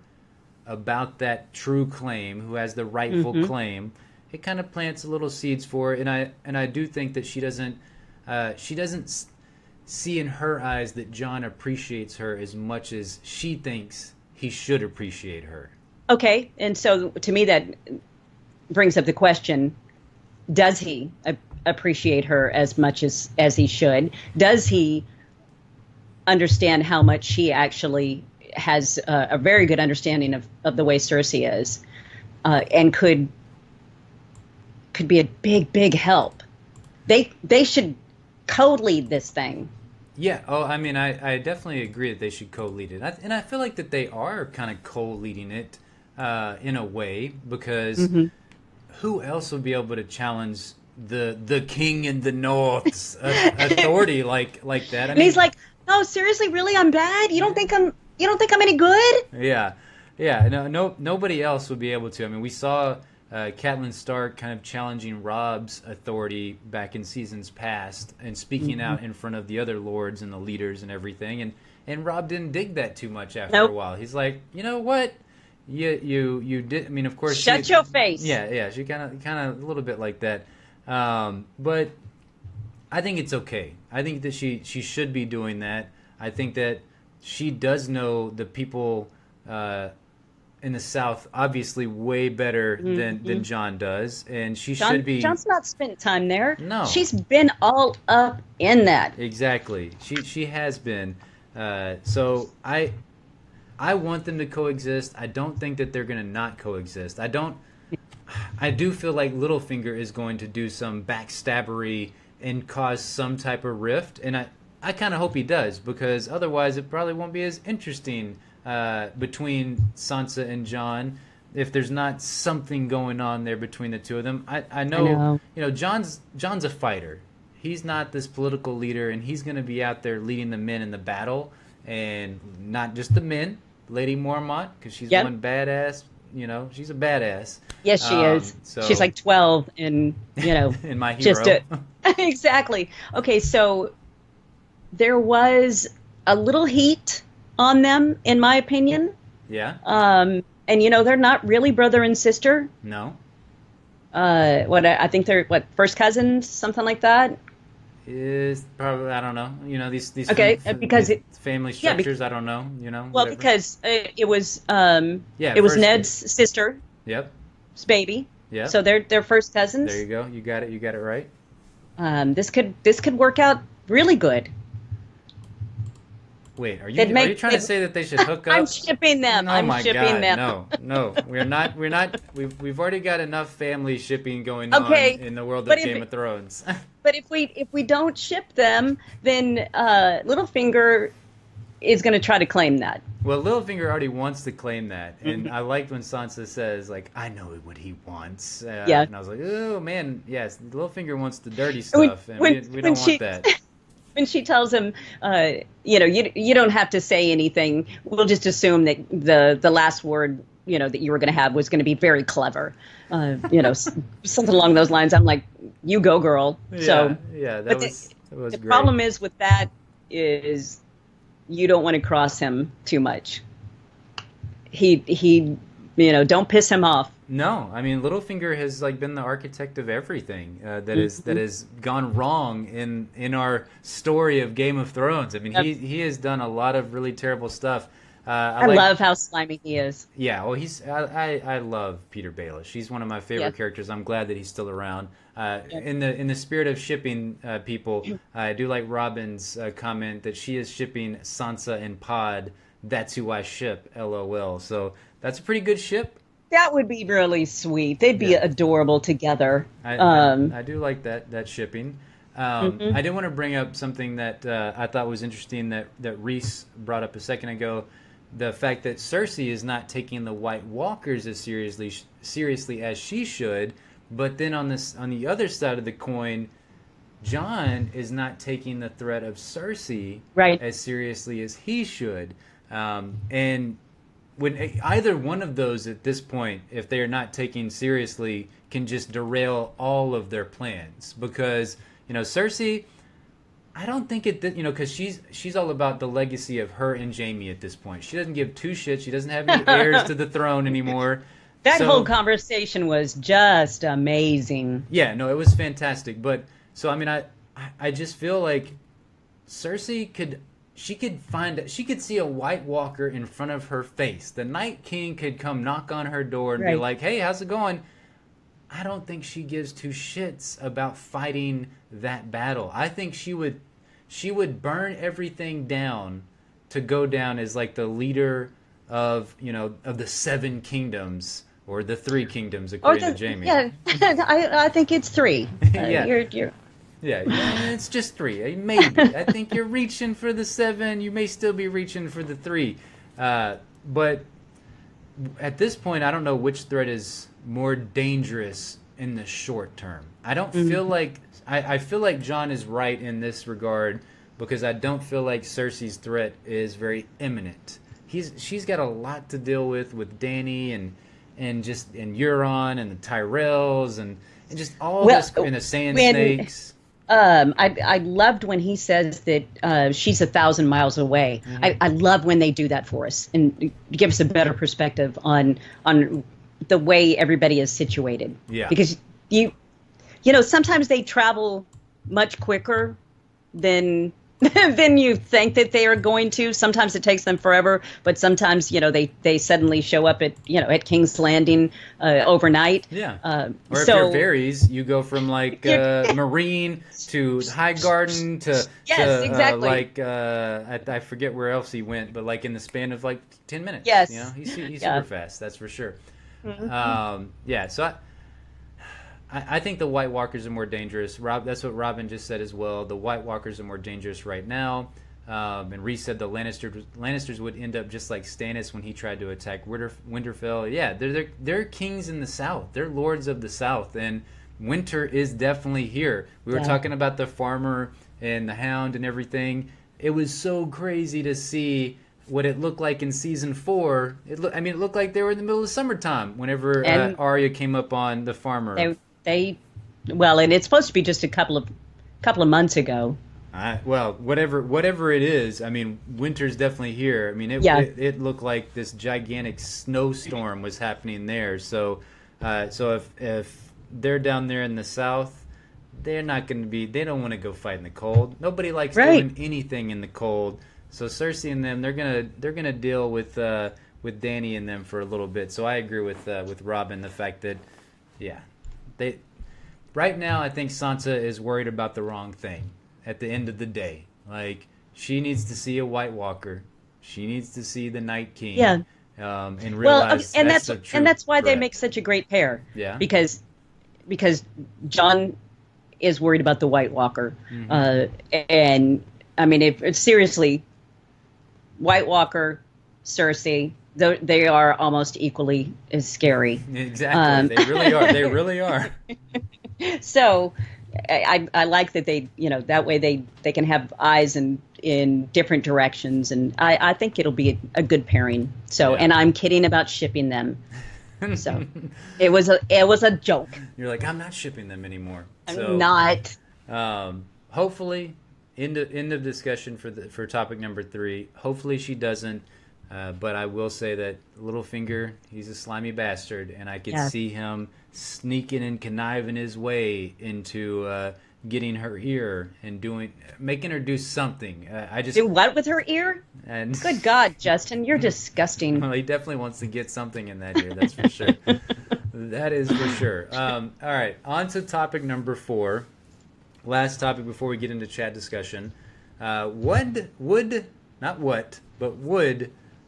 about that true claim, who has the rightful claim, it kind of plants little seeds for it. And I do think that she doesn't see in her eyes that Jon appreciates her as much as she thinks he should appreciate her. Okay, and so to me that brings up the question: does he appreciate her as much as he should? Does he understand how much she actually has a very good understanding of the way Cersei is, and could be a big help? They should co-lead this thing. Yeah. Oh, I mean, I definitely agree that they should co-lead it, and I feel like that they are kind of co-leading it in a way, because who else would be able to challenge the king in the North's authority like that? And he's like, "No, seriously, really, I'm bad. You don't think I'm any good?" Yeah. No, nobody else would be able to. I mean, we saw Catelyn Stark kind of challenging Robb's authority back in seasons past and speaking out in front of the other lords and the leaders and everything, and Robb didn't dig that too much after a while. He's like, you know what? You did. I mean, of course. Shut your face. Yeah. She kind of a little bit like that. But I think it's okay. I think that she should be doing that. I think that she does know the people in the South obviously way better than Jon does, and should be. Jon's not spent time there. No, she's been all up in that. Exactly. She has been. So I want them to coexist. I don't think that they're going to not coexist. I do feel like Littlefinger is going to do some backstabbery and cause some type of rift, and I kind of hope he does, because otherwise it probably won't be as interesting between Sansa and Jon if there's not something going on there between the two of them. I know. Jon's a fighter. He's not this political leader, and he's going to be out there leading the men in the battle, and not just the men. Lady Mormont, because she's one badass. She's a badass. Yes, she is. So, she's like 12, and in My Hero. Exactly. Okay, so there was a little heat on them, in my opinion. Yeah. And they're not really brother and sister. No. I think they're first cousins, something like that. Is probably, I don't know. These because family structures. I don't know. Well, whatever. because it was it was Ned's sister. Yep. His baby. Yeah. So they're first cousins. There you go. You got it right. This could work out really good. Wait, are you trying to say that they should hook up? I'm shipping them. Oh my God, no. We're not. We've already got enough family shipping going on in the world of Game of Thrones. But if we don't ship them, then Littlefinger is going to try to claim that. Well, Littlefinger already wants to claim that, and I liked when Sansa says, like, "I know what he wants." And I was like, "Oh man, yes, Littlefinger wants the dirty stuff, and we don't want that." when she tells him, you don't have to say anything. We'll just assume that the last word, that you were going to have was going to be very clever. Something along those lines. I'm like, you go, girl. Yeah, that was the great. problem is with that is you don't want to cross him too much. He don't piss him off. No, I mean Littlefinger has been the architect of everything that has gone wrong in our story of Game of Thrones. I mean, he has done a lot of really terrible stuff. I love how slimy he is. Yeah, well, I love Peter Baelish. He's one of my favorite characters. I'm glad that he's still around. In the spirit of shipping people, I do like Robin's comment that she is shipping Sansa and Pod. That's who I ship. LOL. So that's a pretty good ship. That would be really sweet. They'd be adorable together. I do like that shipping. I did want to bring up something that I thought was interesting that Reese brought up a second ago. The fact that Cersei is not taking the White Walkers as seriously as she should, but then on the other side of the coin, Jon is not taking the threat of Cersei as seriously as he should. And when either one of those at this point, if they are not taken seriously, can just derail all of their plans. Because Cersei, I don't think because she's all about the legacy of her and Jaime at this point. She doesn't give two shits. She doesn't have any heirs to the throne anymore. That whole conversation was just amazing. Yeah, no, it was fantastic. But so I mean, I just feel like Cersei could see a White Walker in front of her face. The Night King could come knock on her door and be like, "Hey, how's it going?" I don't think she gives two shits about fighting that battle. I think she would burn everything down to go down as the leader of the Seven Kingdoms or the Three Kingdoms according to Jaime. Yeah, I think it's three. Yeah. Yeah, it's just three. Maybe. I think you're reaching for the seven. You may still be reaching for the three. But at this point, I don't know which threat is more dangerous in the short term. I don't feel like... I feel like Jon is right in this regard because I don't feel like Cersei's threat is very imminent. She's got a lot to deal with Dany and Euron and the Tyrells and just all this and the Sand Snakes. I loved when he says that she's 1,000 miles away. I love when they do that for us and give us a better perspective on the way everybody is situated. Yeah. Because sometimes they travel much quicker than you think that they are going to. Sometimes it takes them forever, but sometimes they suddenly show up at King's Landing overnight. Yeah. Or if you're Varys, you go from Marine to Highgarden to exactly. I forget where else he went, but in the span of 10 minutes. Yes. He's super fast. That's for sure. So I think the White Walkers are more dangerous. That's what Robin just said as well. The White Walkers are more dangerous right now. And Rhys said the Lannisters would end up just like Stannis when he tried to attack Winterfell. Yeah, they're kings in the South. They're lords of the South, and winter is definitely here. We were talking about the farmer and the hound and everything. It was so crazy to see what it looked like in season 4. It looked like they were in the middle of summertime whenever Arya came up on the farmer. And it's supposed to be just a couple of months ago. Whatever it is, winter's definitely here. It looked like this gigantic snowstorm was happening there. So if they're down there in the South, they're not going to be. They don't want to go fight in the cold. Nobody likes doing anything in the cold. So Cersei and them, they're gonna deal with Dany and them for a little bit. So I agree with Robin, the fact that right now I think Sansa is worried about the wrong thing. At the end of the day, she needs to see a White Walker, she needs to see the Night King, and realize that's why they make such a great pair. Yeah, because Jon is worried about the White Walker, and if seriously. White Walker, Cersei, they are almost equally as scary. Exactly, they really are. They really are. So, I like that they, that way they can have eyes in different directions, and I think it'll be a good pairing. So, and I'm kidding about shipping them. So it was a joke. You're like, I'm not shipping them anymore. I'm not. Hopefully, end of discussion for topic number 3. Hopefully she doesn't. But I will say that Littlefinger, he's a slimy bastard, and I could see him sneaking and conniving his way into getting her ear and making her do something. Do what with her ear? And good God, Justin, you're disgusting. Well, he definitely wants to get something in that ear. That's for sure. That is for sure. All right, on to topic number 4. Last topic before we get into chat discussion. Would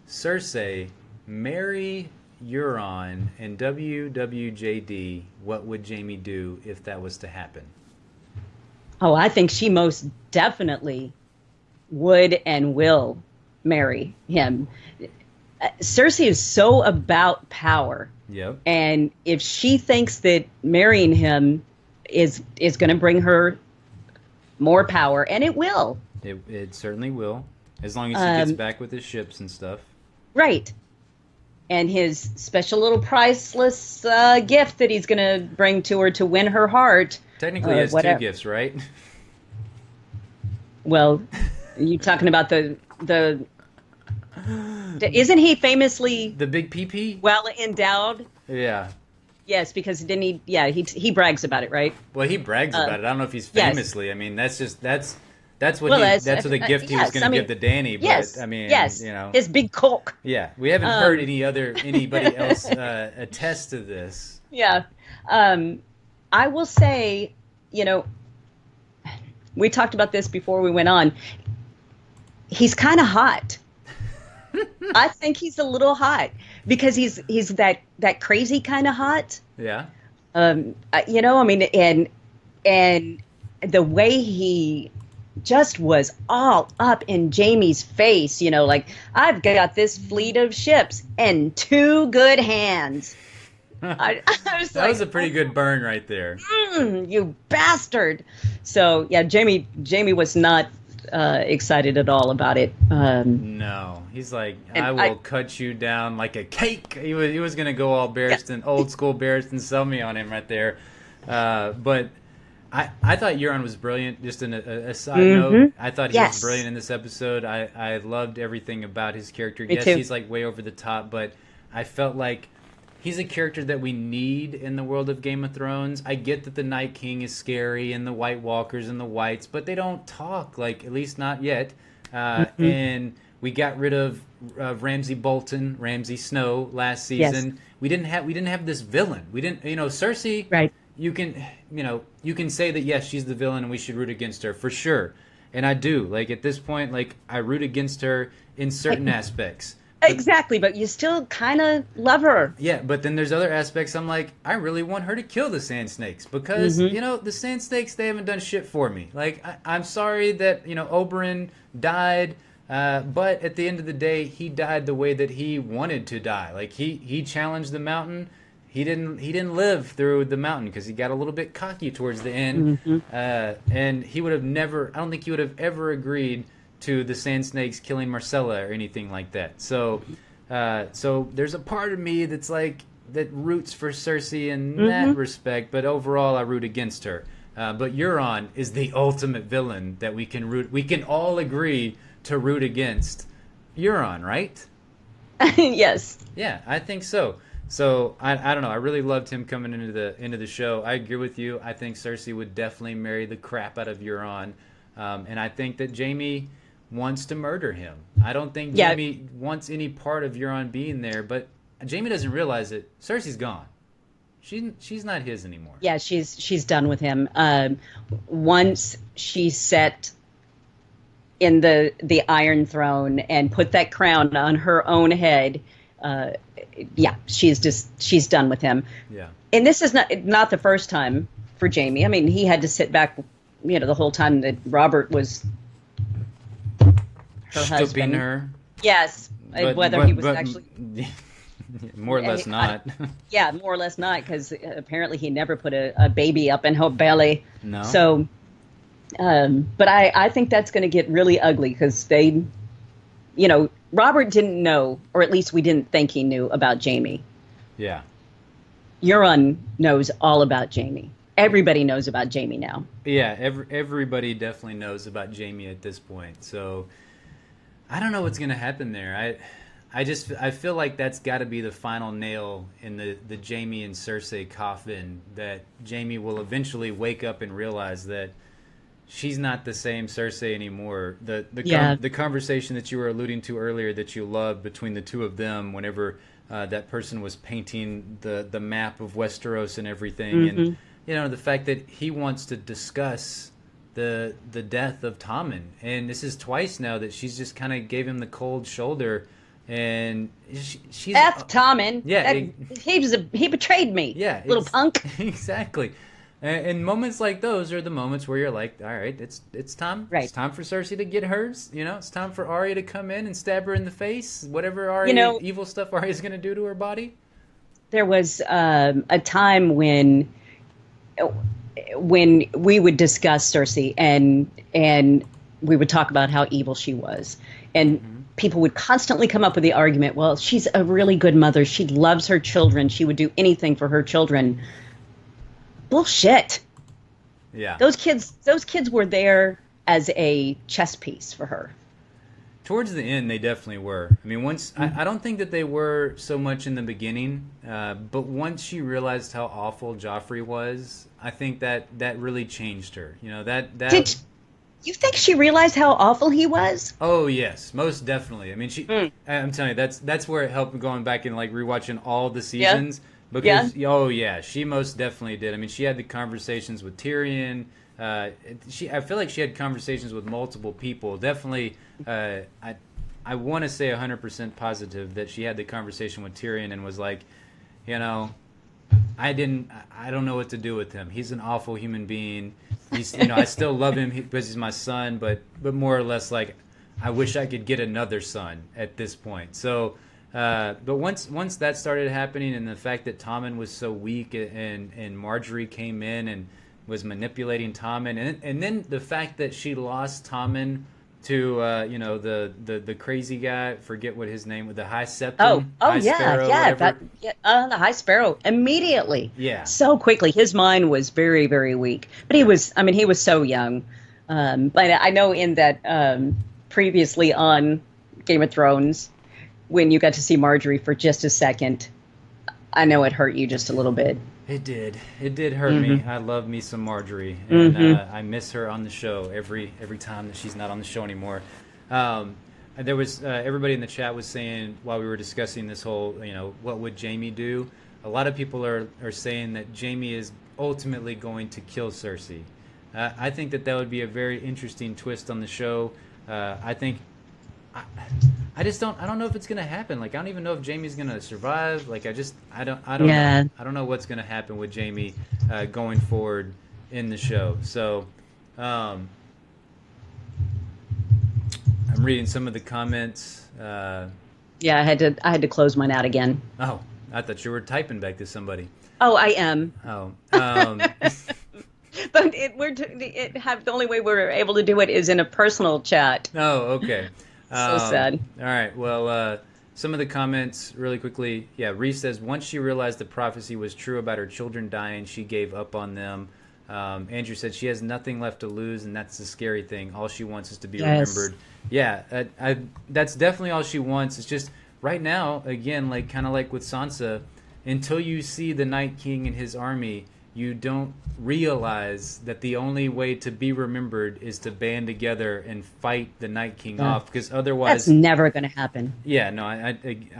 Cersei marry Euron in WWJD? What would Jaime do if that was to happen? Oh, I think she most definitely would and will marry him. Cersei is so about power. Yep. And if she thinks that marrying him is going to bring her more power, and it will. It certainly will, as long as he gets back with his ships and stuff. Right. And his special little priceless gift that he's going to bring to her to win her heart. Technically, he has 2 gifts, right? Well, are you talking about the isn't he famously the big PP? Well endowed? Yeah. Yes, because didn't he? Yeah, he brags about it, right? Well, he brags about it. I don't know if he's famously. Yes. I mean, that's what the gift he was going to give to Danny. But yes, I mean, his big cock. Yeah, we haven't heard anybody else attest to this. Yeah, I will say, we talked about this before we went on. He's kind of hot. I think he's a little hot because he's that crazy kind of hot. Yeah. I mean, and the way he just was all up in Jaime's face, like, I've got this fleet of ships and 2 good hands. I was that was a pretty good burn right there. You bastard. So yeah, Jaime was not excited at all about it. No, he's like, I will cut you down like a cake. He was gonna go all Barristan, old school Barristan Selmy on him right there. But I thought Euron was brilliant. Just a side note, I thought he was brilliant in this episode. I loved everything about his character. Me too. He's like way over the top, but I felt like he's a character that we need in the world of Game of Thrones. I get that the Night King is scary and the White Walkers and the Whites, but they don't talk, like, at least not yet. And we got rid of Ramsay Snow last season. Yes. We didn't have this villain. We didn't, Cersei. Right. You can say that yes, she's the villain and we should root against her for sure. And I do. Like, at this point, like, I root against her in certain aspects. Exactly, but you still kind of love her. Yeah, but then there's other aspects I'm like, I really want her to kill the Sand Snakes because, the Sand Snakes, they haven't done shit for me. Like, I'm sorry that, Oberyn died, but at the end of the day, he died the way that he wanted to die. Like, he challenged the mountain. He didn't live through the mountain because he got a little bit cocky towards the end. And he would have never, I don't think he would have ever agreed to the Sand Snakes killing Marcella or anything like that. So there's a part of me that's like, that roots for Cersei in that respect, but overall I root against her. But Euron is the ultimate villain that we can all agree to root against. Euron, right? Yes. Yeah, I think so. So I don't know. I really loved him coming into the show. I agree with you. I think Cersei would definitely marry the crap out of Euron, and I think that Jaime wants to murder him. I don't think Jaime wants any part of Euron being there, but Jaime doesn't realize it. Cersei's gone. She's not his anymore. Yeah, she's done with him. Once she sat in the Iron Throne and put that crown on her own head, she's done with him. Yeah. And this is not the first time for Jaime. I mean, he had to sit back, the whole time that Robert was her husband. Her. Yes, whether he was actually. More or less not. Yeah, more or less not, because apparently he never put a baby up in her belly. No. So, but I think that's going to get really ugly because they, Robert didn't know, or at least we didn't think he knew about Jamie. Yeah. Euron knows all about Jamie. Everybody knows about Jamie now. Yeah, everybody definitely knows about Jamie at this point. So I don't know what's going to happen there. I feel like that's got to be the final nail in the Jamie and Cersei coffin, that Jamie will eventually wake up and realize that she's not the same Cersei anymore. The conversation that you were alluding to earlier that you loved between the two of them whenever that person was painting the map of Westeros and everything, and the fact that he wants to discuss the death of Tommen, and this is twice now that she's just kind of gave him the cold shoulder, and she's Tommen. Yeah, he betrayed me. Yeah, little punk. Exactly. And moments like those are the moments where you're like, all right, it's time. Right. It's time for Cersei to get hers. It's time for Arya to come in and stab her in the face. Whatever Arya, evil stuff Arya's going to do to her body. There was a time when we would discuss Cersei and we would talk about how evil she was, and people would constantly come up with the argument, well, she's a really good mother. She loves her children. She would do anything for her children. Bullshit. Yeah. Those kids were there as a chess piece for her. Towards the end, they definitely were. I mean, I don't think that they were so much in the beginning, but once she realized how awful Joffrey was, I think that really changed her. Did you think she realized how awful he was? Oh yes, most definitely. I mean, I'm telling you, that's where it helped going back and like rewatching all the seasons. Yeah. Because oh yeah, she most definitely did. I mean, she had the conversations with Tyrion. I feel like she had conversations with multiple people. Definitely, I want to say 100% positive that she had the conversation with Tyrion and was like, I don't know what to do with him. He's an awful human being. He's, I still love him because he's my son, but more or less like, I wish I could get another son at this point. So. But once that started happening, and the fact that Tommen was so weak, and Marjorie came in and was manipulating Tommen, and then the fact that she lost Tommen to the crazy guy, forget what his name was, the High Septon. The High Sparrow immediately. Yeah, so quickly. His mind was very, very weak, but he was so young. But I know in that previously on Game of Thrones, when you got to see Marjorie for just a second, I know it hurt you just a little bit. It did hurt me. I love me some Marjorie, and I miss her on the show every time that she's not on the show anymore. There was everybody in the chat was saying while we were discussing this whole, what would Jamie do? A lot of people are saying that Jamie is ultimately going to kill Cersei. I think that would be a very interesting twist on the show. I think. I don't know if it's gonna happen. Like, I don't even know if Jamie's gonna survive. Like, I don't know. I don't know what's gonna happen with Jamie going forward in the show. So I'm reading some of the comments. I had to close mine out again. Oh, I thought you were typing back to somebody. Oh, I am. Oh. But the only way we're able to do it is in a personal chat. Oh, okay. So sad. All right. Well, some of the comments really quickly. Yeah, Reese says, once she realized the prophecy was true about her children dying, she gave up on them. Andrew said she has nothing left to lose, and that's the scary thing. All she wants is to be remembered. Yeah, that's definitely all she wants. It's just right now, again, like kind of like with Sansa, until you see the Night King and his army, you don't realize that the only way to be remembered is to band together and fight the Night King off, because otherwise that's never going to happen. Yeah, no, I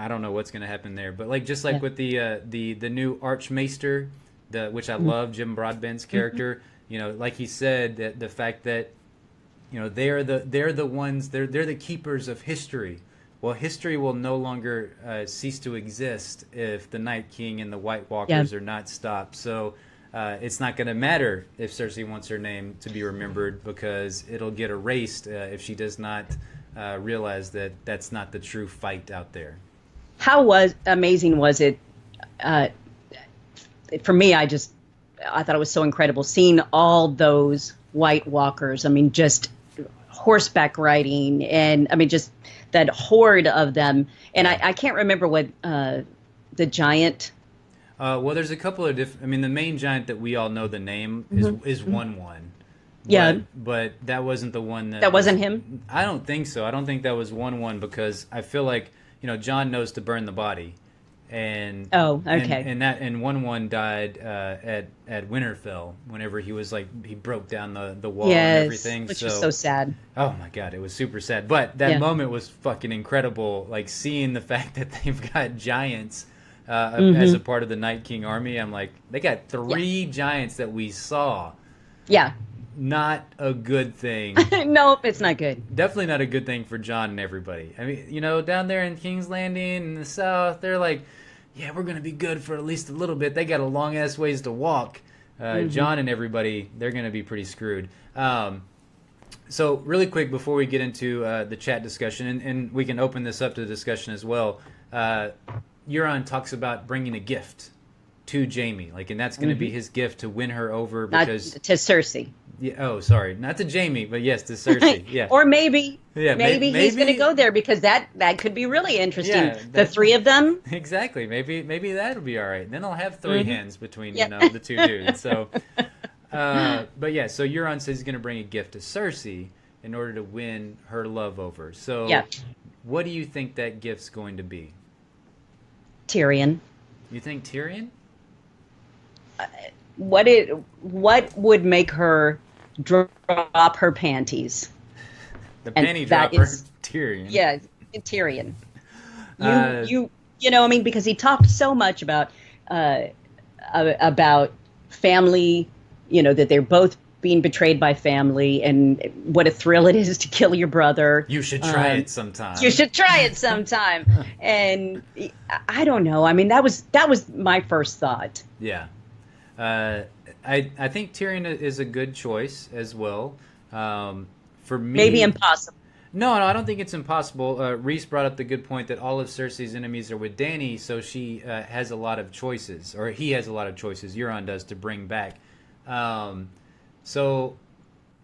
don't know what's going to happen there, but like just like with the new Archmaester, which I love, Jim Broadbent's character, like he said, that the fact that they're the ones, they're the keepers of history. Well, history will no longer cease to exist if the Night King and the White Walkers are not stopped. So. It's not going to matter if Cersei wants her name to be remembered, because it'll get erased if she does not realize that that's not the true fight out there. how amazing was it? For me, I thought it was so incredible seeing all those White Walkers. I mean, just horseback riding, and I mean, just that horde of them. And I can't remember what the giant. Well, there's a couple of different. I mean, the main giant that we all know the name is 1-1. Yeah, but that wasn't the one that wasn't him. I don't think so. I don't think that was 1-1 because I feel like John knows to burn the body, and okay, and 1-1 died at Winterfell whenever he was like he broke down the wall and everything. Which was so sad. Oh my god, it was super sad. But that moment was fucking incredible. Like seeing the fact that they've got giants. As a part of the Night King army, I'm like, they got 3 giants that we saw. Yeah. Not a good thing. Nope, it's not good. Definitely not a good thing for Jon and everybody. I mean, down there in King's Landing in the south, they're like, yeah, we're going to be good for at least a little bit. They got a long-ass ways to walk. Jon and everybody, they're going to be pretty screwed. So really quick before we get into the chat discussion, and we can open this up to the discussion as well, Euron talks about bringing a gift to Jaime, and that's going to be his gift to win her over because not to Cersei. Yeah, oh, sorry, not to Jaime, but yes, to Cersei. Yeah, or maybe he's going to go there because that could be really interesting. Yeah, the 3 of them. Exactly. Maybe that'll be all right. Then I'll have 3 hands between the 2 dudes. So, but yeah, so Euron says he's going to bring a gift to Cersei in order to win her love over. So, what do you think that gift's going to be? Tyrion. You think Tyrion? What would make her drop her panties? The panty dropper, Tyrion. Yeah, Tyrion. I mean, because he talked so much about family, that they're both being betrayed by family, and what a thrill it is to kill your brother. You should try it sometime. You should try it sometime. And I don't know. I mean, that was my first thought. Yeah. I think Tyrion is a good choice as well. For me, maybe impossible. No, I don't think it's impossible. Reese brought up the good point that all of Cersei's enemies are with Dany, so she has a lot of choices, or he has a lot of choices. Euron does to bring back. So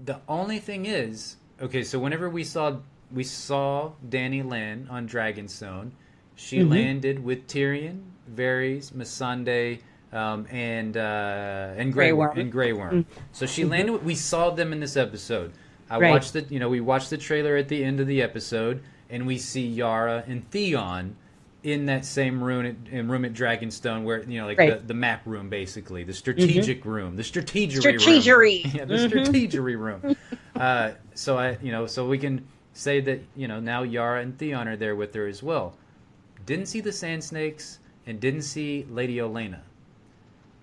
the only thing is, okay, so whenever we saw Dany land on Dragonstone, she landed with Tyrion, Varys, Missandei, and Grey Worm. So she landed. We saw them in this episode. Watched we watched the trailer at the end of the episode, and we see Yara and Theon in that same room at Dragonstone, where the map room, basically the strategic room, the strategery room. Yeah, the strategery room. So we can say that now Yara and Theon are there with her as well. Didn't see the Sand Snakes and didn't see Lady Olenna.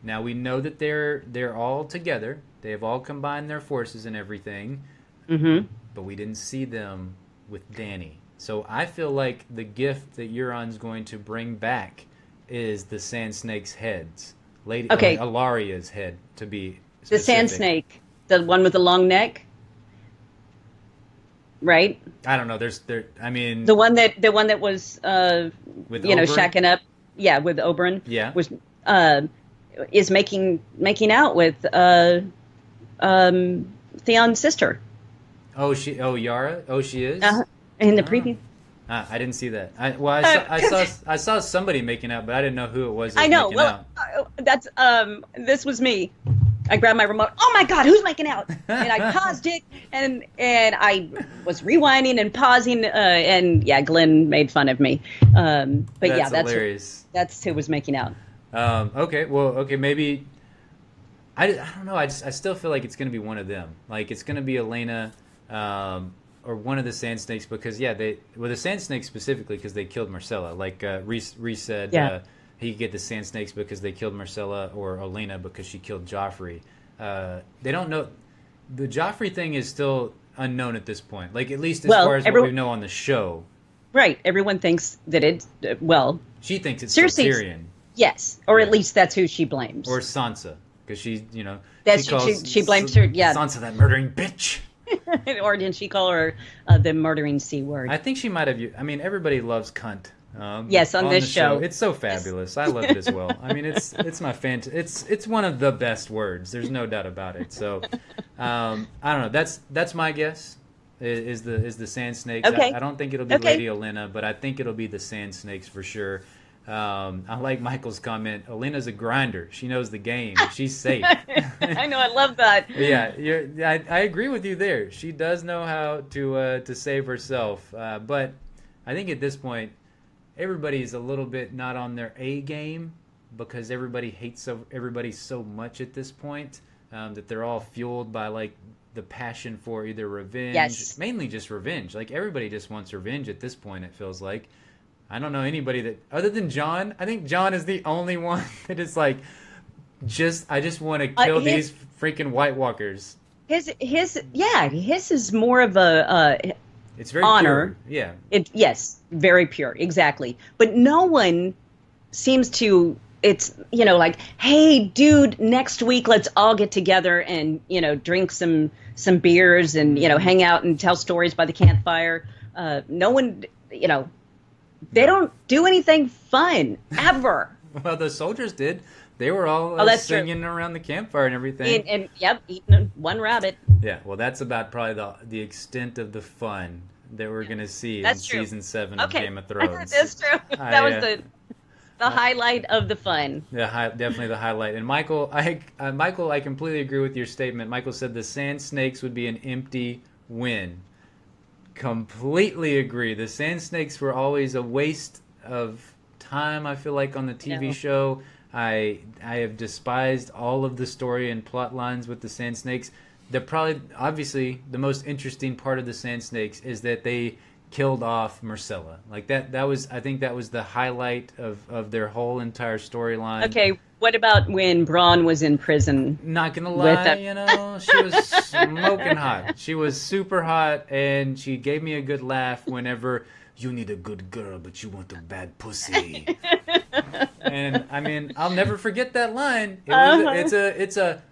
Now we know that they're all together. They have all combined their forces and everything. But we didn't see them with Dany. So I feel like the gift that Euron's going to bring back is the Sand Snake's heads. Alaria's head, to be specific. The Sand Snake, the one with the long neck, right? I don't know. I mean, the one that was with Oberyn? shacking up, with Oberyn. Yeah, was is making out with Theon's sister. Yara? Oh, she is? In the preview. I didn't see that. I saw somebody making out, but I didn't know who it was. I know. Well, that's this was me. I grabbed my remote. Oh my God, who's making out? And I paused it, and I was rewinding and pausing, and Glenn made fun of me. But that's hilarious. That's who was making out. Okay, maybe. I don't know. I still feel like it's going to be one of them. Like it's going to be Olenna. Or one of the Sand Snakes, because the Sand Snakes specifically because they killed Marcella. Like Reese said, he could get the Sand Snakes because they killed Marcella, or Olenna because she killed Joffrey. They don't know. The Joffrey thing is still unknown at this point. Like at least as far as what we know on the show. Right. Everyone thinks that it's she thinks it's Tyrion. Yes, or at least that's who she blames. Or Sansa, because she blames her. Yeah, Sansa, that murdering bitch. Or didn't she call her the murdering C word? I think she might have. I mean, everybody loves cunt Yes, on this the show. It's so fabulous. I love it as well. I mean, it's my it's one of the best words. There's no doubt about it. So, I don't know. That's my guess. Is the Sand Snakes? Okay. I don't think it'll be Lady Olenna, but I think it'll be the Sand Snakes for sure. I like Michael's comment. Olena's a grinder. She knows the game. She's safe. I know. I love that. Yeah, I agree with you there. She does know how to save herself. But I think at this point, everybody's a little bit not on their A game because everybody hates everybody so much at this point that they're all fueled by like the passion for either revenge, mainly just revenge. Like everybody just wants revenge at this point. It feels like. I don't know anybody that other than John. I think John is the only one that is like, I just want to kill these freaking White Walkers. His is more of a it's very honor. Pure. Yeah. Yes, very pure, exactly. But no one seems to. It's like, hey, dude, next week let's all get together and drink some beers and hang out and tell stories by the campfire. No one, they don't do anything fun ever. Well, the soldiers did. They were all singing around the campfire and everything. And eating one rabbit. Yeah, well, that's about probably the extent of the fun that we're going to see in season 7 of Game of Thrones. That's true. That was the highlight of the fun. Yeah, definitely the highlight. And Michael, I completely agree with your statement. Michael said the Sand Snakes would be an empty win. Completely agree. The Sand Snakes were always a waste of time, I feel like, on the TV show. I have despised all of the story and plot lines with the Sand Snakes. Obviously, the most interesting part of the Sand Snakes is that they killed off Myrcella. Like I think that was the highlight of their whole entire storyline. Okay, what about when Bronn was in prison? Not gonna lie, she was smoking hot. She was super hot, and she gave me a good laugh whenever you need a good girl, but you want a bad pussy. And I mean, I'll never forget that line. It's a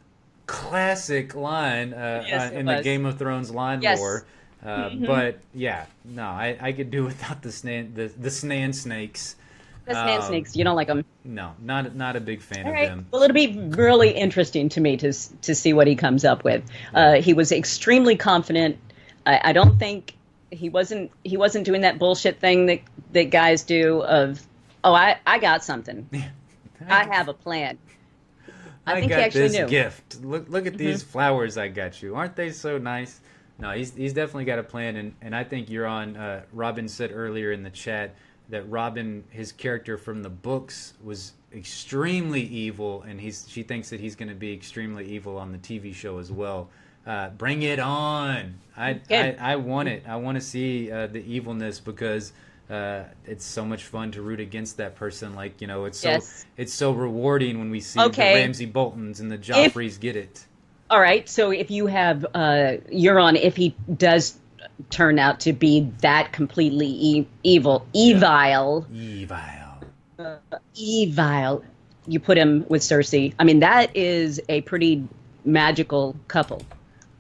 classic line in the Game of Thrones line lore. But yeah, no, I could do without the Snan Snakes. The Snan Snakes, you don't like them? No, not a big fan of them. Well, it'll be really interesting to me to see what he comes up with. He was extremely confident. I don't think he wasn't doing that bullshit thing that guys do of, I got something. I have a plan. I think he actually knew. Gift. Look at these flowers I got you. Aren't they so nice? No, he's definitely got a plan, and I think you're on. Robin said earlier in the chat that Robin, his character from the books, was extremely evil, and she thinks that he's going to be extremely evil on the TV show as well. Bring it on! I want it. I want to see the evilness because it's so much fun to root against that person. Like it's so rewarding when we see the Ramsay Boltons and the Joffreys get it. All right, so if you have Euron, if he does turn out to be that completely evil, you put him with Cersei. I mean, that is a pretty magical couple.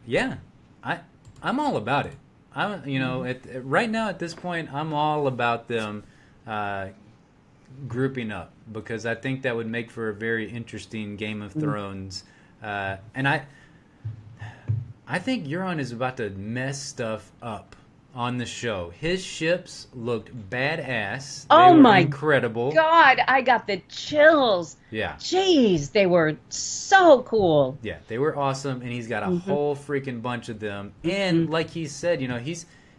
Yeah, I'm all about it. Right now at this point, I'm all about them grouping up because I think that would make for a very interesting Game of Thrones. And I think Euron is about to mess stuff up on the show. His ships looked badass. They were incredible. God, I got the chills. Yeah. Jeez, they were so cool. Yeah, they were awesome, and he's got a whole freaking bunch of them. And like he said,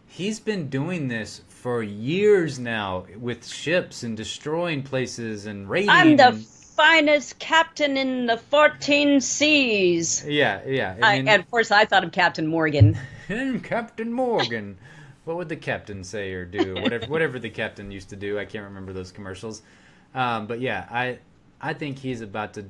he's been doing this for years now with ships and destroying places and raiding. I'm the finest captain in the 14 seas. Yeah. And of course, I thought of Captain Morgan. Captain Morgan. What would the captain say or do? Whatever the captain used to do. I can't remember those commercials. But yeah, I think he's about to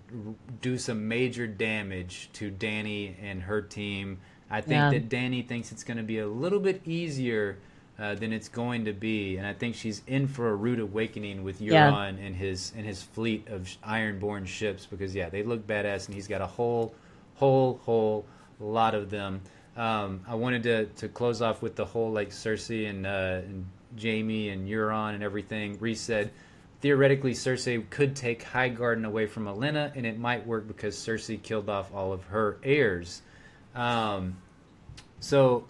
do some major damage to Dany and her team. I think that Dany thinks it's going to be a little bit easier than it's going to be, and I think she's in for a rude awakening with Euron and his fleet of Ironborn ships because they look badass, and he's got a whole lot of them. I wanted to close off with the whole like Cersei and Jaime and Euron and everything. Reese said, theoretically, Cersei could take Highgarden away from Olenna, and it might work because Cersei killed off all of her heirs. So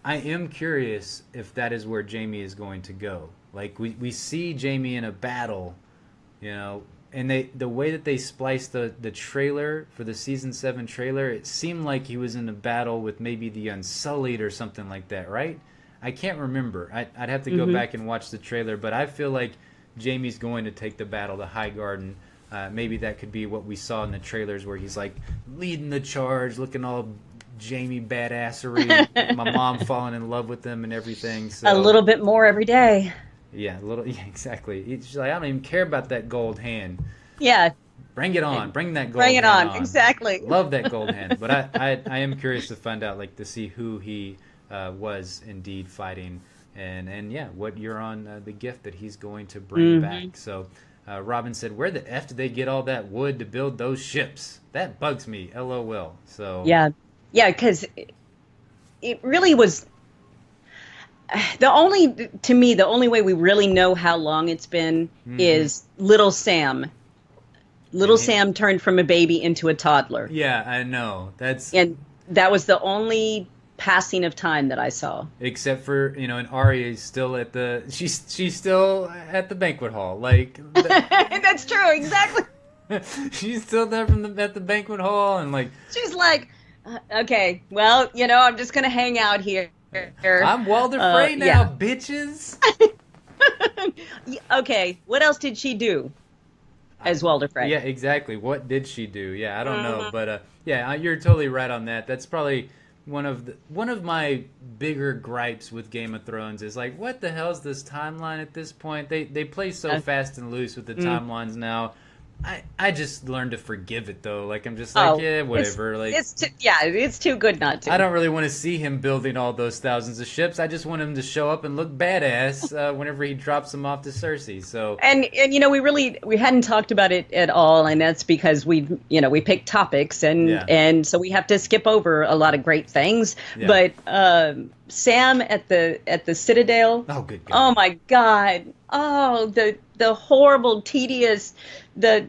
I am curious if that is where Jaime is going to go. Like we see Jaime in a battle, you know, and the way that they spliced the trailer for the season 7 trailer, it seemed like he was in a battle with maybe the Unsullied or something like that, right? I can't remember. I'd have to go back and watch the trailer, but I feel like Jaime's going to take the battle to Highgarden. Maybe that could be what we saw in the trailers where he's like leading the charge, looking all Jaime badassery, my mom falling in love with him and everything. So a little bit more every day. Yeah, exactly. She's like, I don't even care about that gold hand. Yeah. Bring it on. Bring that gold Bring hand it on. Exactly. Love that gold hand. But I am curious to find out, like, to see who he was indeed fighting. And yeah, what Euron, the gift that he's going to bring back. So Robin said, where the F did they get all that wood to build those ships? That bugs me. LOL. So yeah, because it really was the only way we really know how long it's been is little Sam. Sam turned from a baby into a toddler. Yeah, I know. And that was the only passing of time that I saw. Except for, and Arya is still she's still at the banquet hall. Like that's true, exactly. She's still there at the banquet hall, and like she's like, okay, well, I'm just gonna hang out here. I'm Walder Frey now, bitches. Okay, what else did she do as Walder Frey? Yeah, exactly. What did she do? Yeah, I don't know, but yeah, you're totally right on that. That's probably one of my bigger gripes with Game of Thrones is like, what the hell's this timeline at this point? They play so fast and loose with the timelines now. I just learned to forgive it though. Like I'm just like, yeah, whatever. It's too good not to. I don't really want to see him building all those thousands of ships. I just want him to show up and look badass whenever he drops them off to Cersei. So and we hadn't talked about it at all, and that's because we picked topics and so we have to skip over a lot of great things. Yeah. But Sam at the Citadel. Oh, good God. Oh my God. Oh, the horrible, tedious, the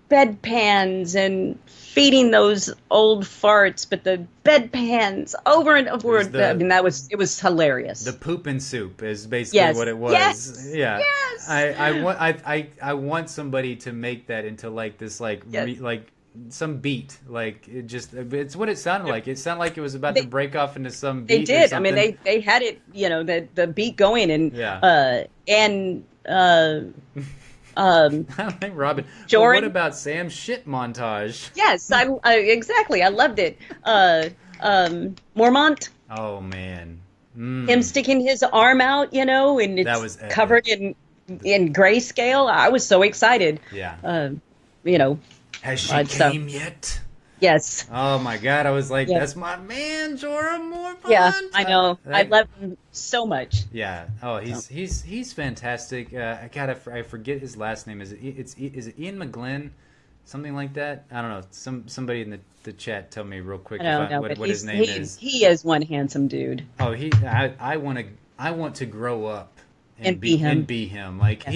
bedpans and feeding those old farts, but the bedpans over and over. It was hilarious. The poop and soup is basically what it was. Yes. Yeah. Yes. I want somebody to make that into like this like some beat, like it's what it sounded like. It sounded like it was about to break off into some beat. They did. Or something. I mean, they had it, the beat going, and I think Robin. Jordan. What about Sam's shit montage? Yes, exactly. I loved it. Mormont. Oh man, him sticking his arm out, and it's that was covered in grayscale. I was so excited. Yeah. Has she came yet? Yes. Oh my God! I was like, "That's my man, Jorah Mormont." Yeah, I know. I love him so much. Yeah. Oh, he's fantastic. I forget his last name. Is it Ian McGlynn? Something like that. I don't know. Somebody in the chat tell me real quick what his name is. He is one handsome dude. Oh, I want to grow up and be him. Like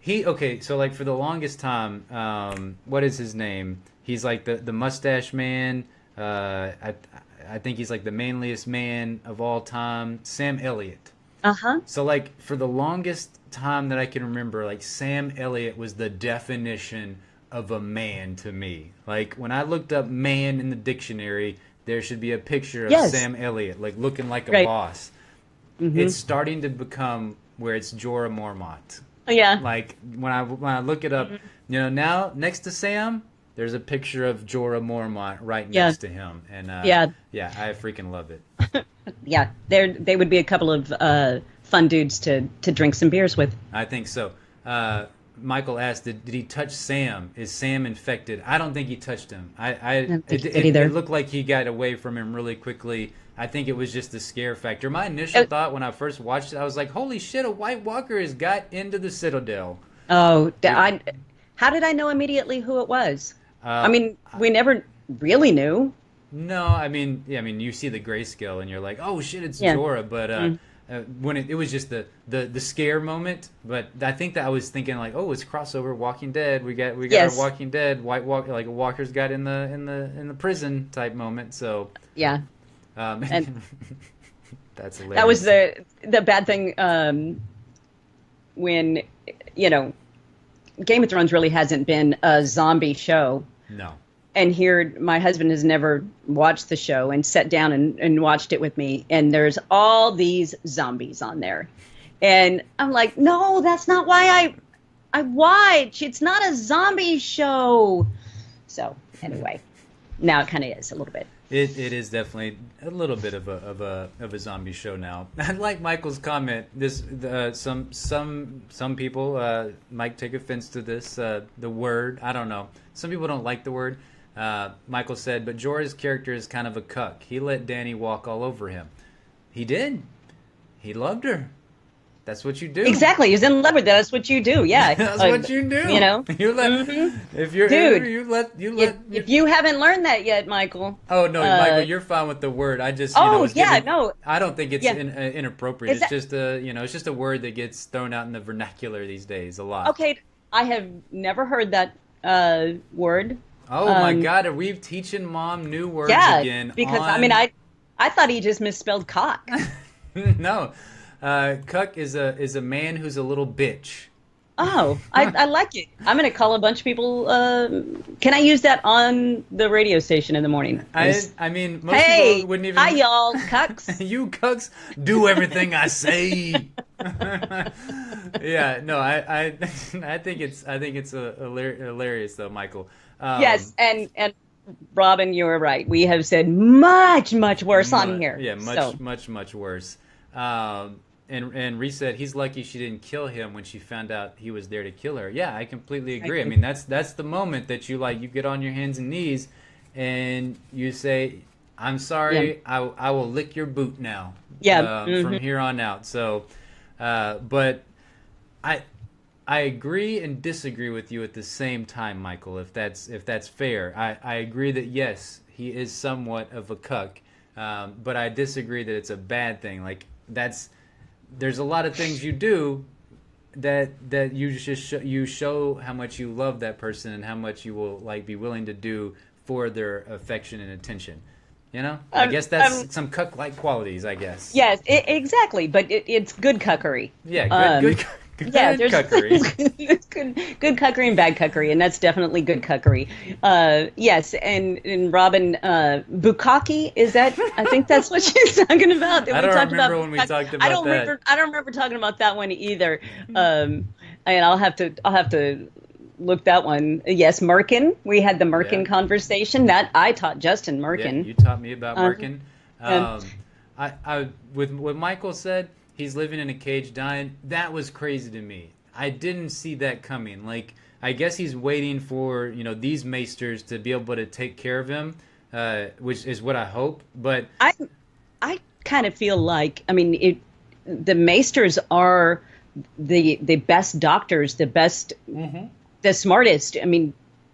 he okay. So like for the longest time, what is his name? He's like the mustache man. I think he's like the manliest man of all time. Sam Elliott. So like for the longest time that I can remember, like Sam Elliott was the definition of a man to me. Like when I looked up man in the dictionary, there should be a picture of Sam Elliott, like looking like a boss. It's starting to become where it's Jorah Mormont. Yeah. Like when I look it up, now next to Sam, there's a picture of Jorah Mormont right next to him, and I freaking love it. Yeah, they would be a couple of fun dudes to drink some beers with. I think so. Michael asked, did he touch Sam? Is Sam infected? I don't think he touched him. It looked like he got away from him really quickly. I think it was just the scare factor. My initial thought when I first watched it, I was like, holy shit, a White Walker has got into the Citadel. Oh, how did I know immediately who it was? I mean, we never really knew. No, I mean, yeah, I mean, you see the grayscale and you're like, oh shit, it's Yeah. Jorah. But when it was just the scare moment. But I think that I was thinking like, oh, it's crossover Walking Dead. We got Yes. our Walking Dead like a Walker's got in the prison type moment. So Yeah. and that's hilarious. That was the bad thing when, Game of Thrones really hasn't been a zombie show. No. And here, my husband has never watched the show and sat down and watched it with me. And there's all these zombies on there. And I'm like, no, that's not why I watch. It's not a zombie show. So anyway, now it kind of is a little bit. It is definitely a little bit of a zombie show now. I like Michael's comment. Some people might take offense to this. The word, I don't know. Some people don't like the word. Michael said, but Jorah's character is kind of a cuck. He let Dany walk all over him. He did. He loved her. That's what you do. Exactly. He's in love with that. That's what you do. Yeah. That's what you do. You let if you're Dude, you let if you haven't learned that yet, Michael. Oh no, Michael, you're fine with the word. I just no. I don't think it's inappropriate. Is it's just it's just a word that gets thrown out in the vernacular these days a lot. Okay, I have never heard that word. Oh my God, are we teaching Mom new words again? Because I thought he just misspelled cock. No. Cuck is a man who's a little bitch. Oh, I like it. I'm going to call a bunch of people. Can I use that on the radio station in the morning? I mean, most people wouldn't even. Hi, y'all, cucks. You cucks do everything I say. Yeah, no, I think it's hilarious though, Michael. Yes, and Robin, you were right. We have said much worse on here. Yeah, much worse. And Reese said he's lucky she didn't kill him when she found out he was there to kill her. Yeah, I completely agree. I mean, that's the moment that you get on your hands and knees and you say, I'm sorry, I will lick your boot now. Yeah. From here on out. So, but I agree and disagree with you at the same time, Michael, if that's fair. I agree that yes, he is somewhat of a cuck, but I disagree that it's a bad thing. Like there's a lot of things you do that you just you show how much you love that person and how much you will be willing to do for their affection and attention. I guess that's some cuck-like qualities, I guess. Yes, exactly. But it's good cuckery. Yeah, good there's cuckery. good cuckery and bad cuckery, and that's definitely good cuckery. Yes, and Robin, bukkake, is that? I think that's what she's talking about. I don't remember when we talked about that. I don't remember talking about that one either. And I'll have to look that one. Yes, Merkin. We had the Merkin conversation. That I taught Justin Merkin. Yeah, you taught me about Merkin. I with what Michael said. He's living in a cage dying. That was crazy to me. I didn't see that coming. I guess he's waiting for, these maesters to be able to take care of him, which is what I hope. But I kind of feel like, the maesters are the best doctors, the best, the smartest.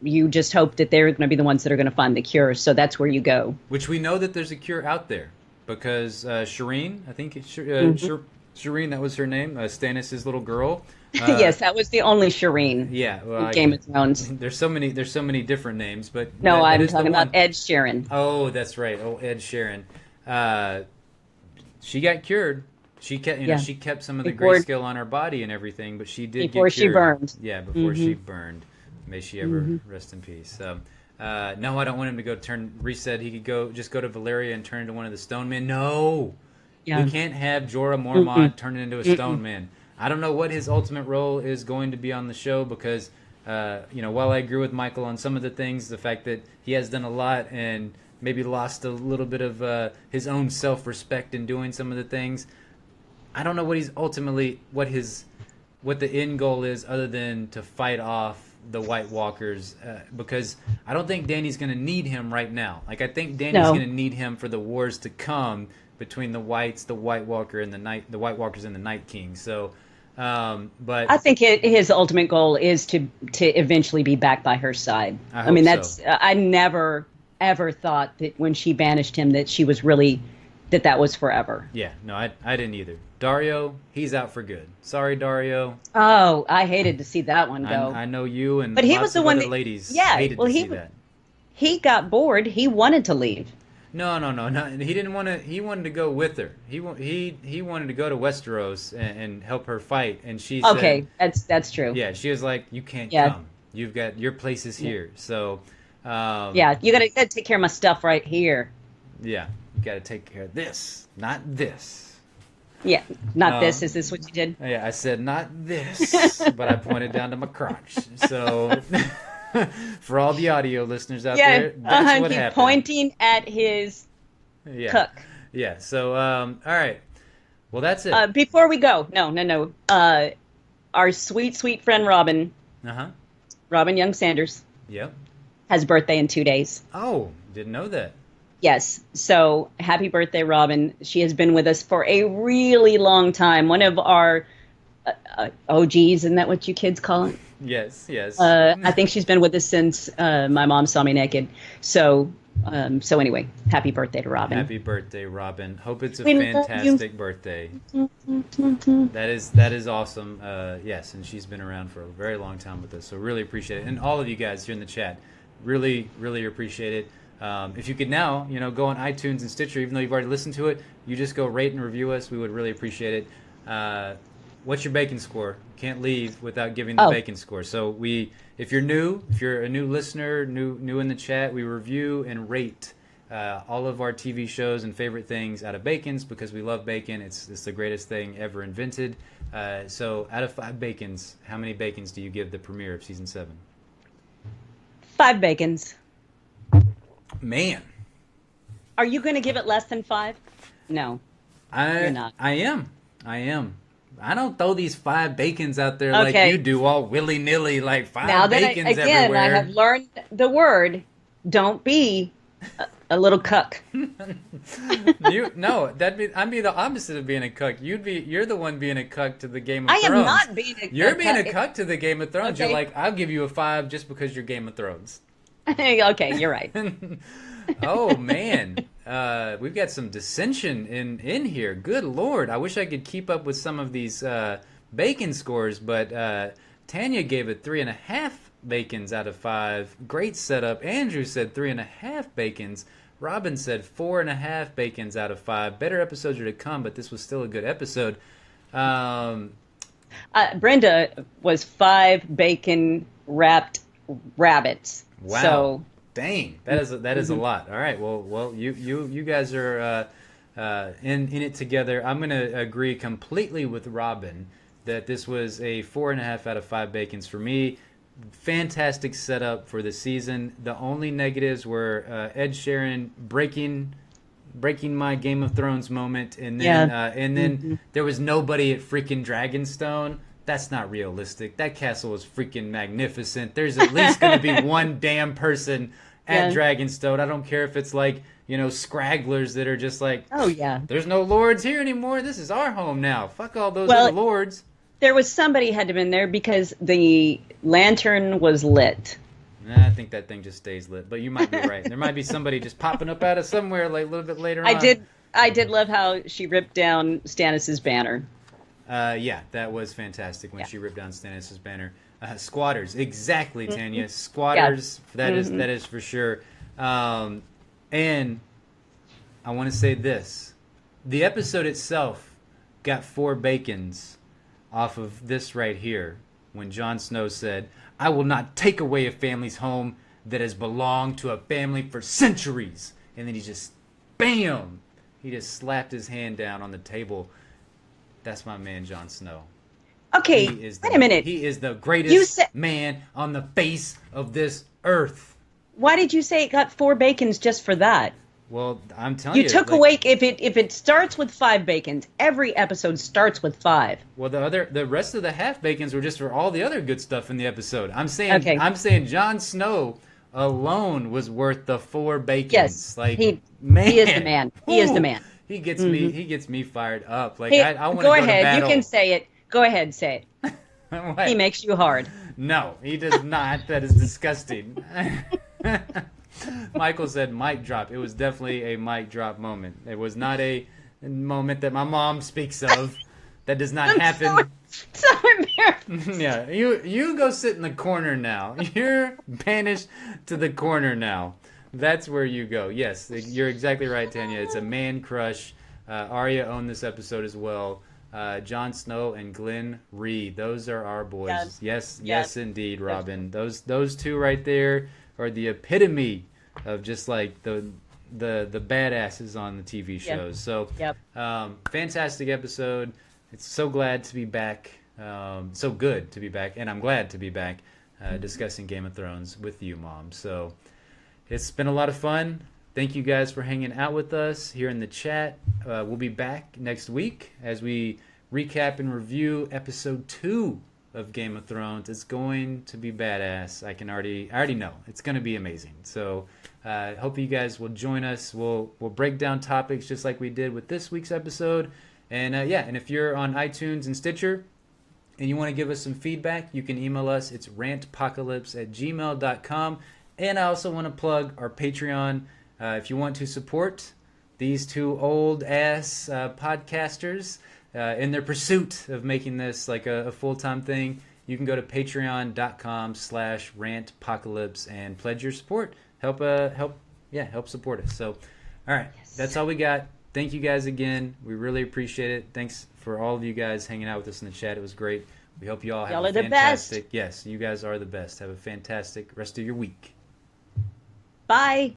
You just hope that they're going to be the ones that are going to find the cure. So that's where you go. Which we know that there's a cure out there. Because Shireen, I think Shireen, that was her name, Stannis' little girl. Yes, that was the only Shireen. Yeah, well, Game of Thrones. There's so many different names, but no, I'm talking about Ed Sheeran. Oh, that's right. Oh, Ed Sheeran. She got cured. She kept, she kept some of the grayscale on her body and everything, but she did before get cured. She burned. Yeah, before she burned. May she ever rest in peace. So. No, I don't want him to go Reese said he could just go to Valyria and turn into one of the Stone Men. No, we can't have Jorah Mormont turn into a Stone Man. I don't know what his ultimate role is going to be on the show because, while I agree with Michael on some of the things, the fact that he has done a lot and maybe lost a little bit of his own self-respect in doing some of the things, I don't know what the end goal is other than to fight off the White Walkers, because I don't think Dany's going to need him right now. I think Dany's going to need him for the wars to come between the Whites, the White Walker, and the White Walkers and the Night King. So, but I think his ultimate goal is to eventually be back by her side. I mean, that's I never ever thought that when she banished him that she was really that was forever. Yeah, no, I didn't either. Dario, he's out for good. Sorry, Dario. Oh, I hated to see that one go. I know you and but he lots was the of one other that, ladies yeah, hated well, to see that. He got bored. He wanted to leave. No. He didn't want to. He wanted to go with her. He wanted to go to Westeros and help her fight. And she said, okay, that's true. Yeah, she was like, "You can't come. You've got your place is here." So, yeah, you gotta take care of my stuff right here. Yeah, you got to take care of this, not this. Yeah, not this. Is this what you did? Yeah, I said not this, but I pointed down to my crotch. So, for all the audio listeners out there, that's what happened. Pointing at his cook. Yeah. So, all right. Well, that's it. Before we go, no. Our sweet friend Robin. Robin Young Sanders. Yep. Has a birthday in 2 days. Oh, didn't know that. Yes. So happy birthday, Robin. She has been with us for a really long time. One of our OGs, isn't that what you kids call it? Yes. I think she's been with us since my mom saw me naked. So anyway, happy birthday to Robin. Happy birthday, Robin. Hope it's a fantastic birthday. That is awesome. Yes, and she's been around for a very long time with us. So really appreciate it. And all of you guys here in the chat, really, really appreciate it. If you could now, go on iTunes and Stitcher, even though you've already listened to it, you just go rate and review us. We would really appreciate it. What's your bacon score? Can't leave without giving the bacon score. So if you're a new listener, new in the chat, we review and rate all of our TV shows and favorite things out of bacons because we love bacon. It's the greatest thing ever invented. So out of 5 bacons, how many bacons do you give the premiere of season 7? 5 bacons. Man, are you going to give it less than 5? No, you're not. I am. I don't throw these 5 bacons out there like you do, all willy nilly, like 5 now bacons that again, everywhere. I have learned the word. Don't be a little cuck. I'd be the opposite of being a cuck. You're the one being a cuck to the Game of Thrones. I am not being a cuck. You're being a cuck to the Game of Thrones. Okay. You're like, I'll give you a 5 just because you're Game of Thrones. Okay, you're right. Oh man, we've got some dissension in here. Good Lord, I wish I could keep up with some of these bacon scores, but Tanya gave it 3.5 bacons out of 5. Great setup. Andrew said 3.5 bacons. Robin said 4.5 bacons out of 5. Better episodes are to come, but this was still a good episode. Brenda was 5 bacon wrapped rabbits. Wow. So, dang, that is a lot. All right, well, you guys are in it together. I'm going to agree completely with Robin that this was a 4.5 out of 5 bacons for me. Fantastic setup for the season. The only negatives were Ed Sheeran breaking my Game of Thrones moment, and then there was nobody at freaking Dragonstone. That's not realistic. That castle is freaking magnificent. There's at least going to be one damn person at Dragonstone. I don't care if it's like, scragglers that are just like, oh yeah, there's no lords here anymore. This is our home now. Fuck all those other lords. There was somebody had to have been there because the lantern was lit. I think that thing just stays lit, but you might be right. There might be somebody just popping up out of somewhere like a little bit later on. I did love how she ripped down Stannis' banner. Yeah, that was fantastic when she ripped down Stannis' banner. Squatters, exactly, Tanya. Squatters, that is for sure. And I want to say this. The episode itself got 4 bacons off of this right here when Jon Snow said, "I will not take away a family's home that has belonged to a family for centuries." And then he just, bam! He just slapped his hand down on the table. That's my man, Jon Snow. Okay, wait a minute. He is the greatest man on the face of this earth. Why did you say it got 4 bacons just for that? Well, I'm telling you. You took away, if it starts with 5 bacons, every episode starts with 5. Well, the rest of the half bacons were just for all the other good stuff in the episode. I'm saying Jon Snow alone was worth the 4 bacons. Yes, he is the man. He is the man. He gets me fired up. Like, hey, I want to go go ahead. to battle. You can say it. Go ahead, say it. He makes you hard. No, he does not. That is disgusting. Michael said mic drop. It was definitely a mic drop moment. It was not a moment that my mom speaks of. That does not happen. So embarrassed. Yeah, you go sit in the corner now. You're banished to the corner now. That's where you go. Yes, you're exactly right, Tanya. It's a man crush. Arya owned this episode as well. Jon Snow and Glenn Reed. Those are our boys. Yes, indeed, Robin. Those two right there are the epitome of just like the badasses on the TV shows. So, fantastic episode. It's so glad to be back. So good to be back, and I'm glad to be back discussing Game of Thrones with you, Mom. So it's been a lot of fun. Thank you guys for hanging out with us here in the chat. We'll be back next week as we recap and review episode 2 of Game of Thrones. It's going to be badass. I already know. It's going to be amazing. So hope you guys will join us. We'll break down topics just like we did with this week's episode. And and if you're on iTunes and Stitcher and you want to give us some feedback, you can email us. It's rantpocalypse@gmail.com. And I also want to plug our Patreon. If you want to support these two old-ass podcasters in their pursuit of making this like a full-time thing, you can go to patreon.com/rantpocalypse and pledge your support. Help support us. So, all right, That's all we got. Thank you guys again. We really appreciate it. Thanks for all of you guys hanging out with us in the chat. It was great. We hope you all have a fantastic... Yes, you guys are the best. Have a fantastic rest of your week. Bye.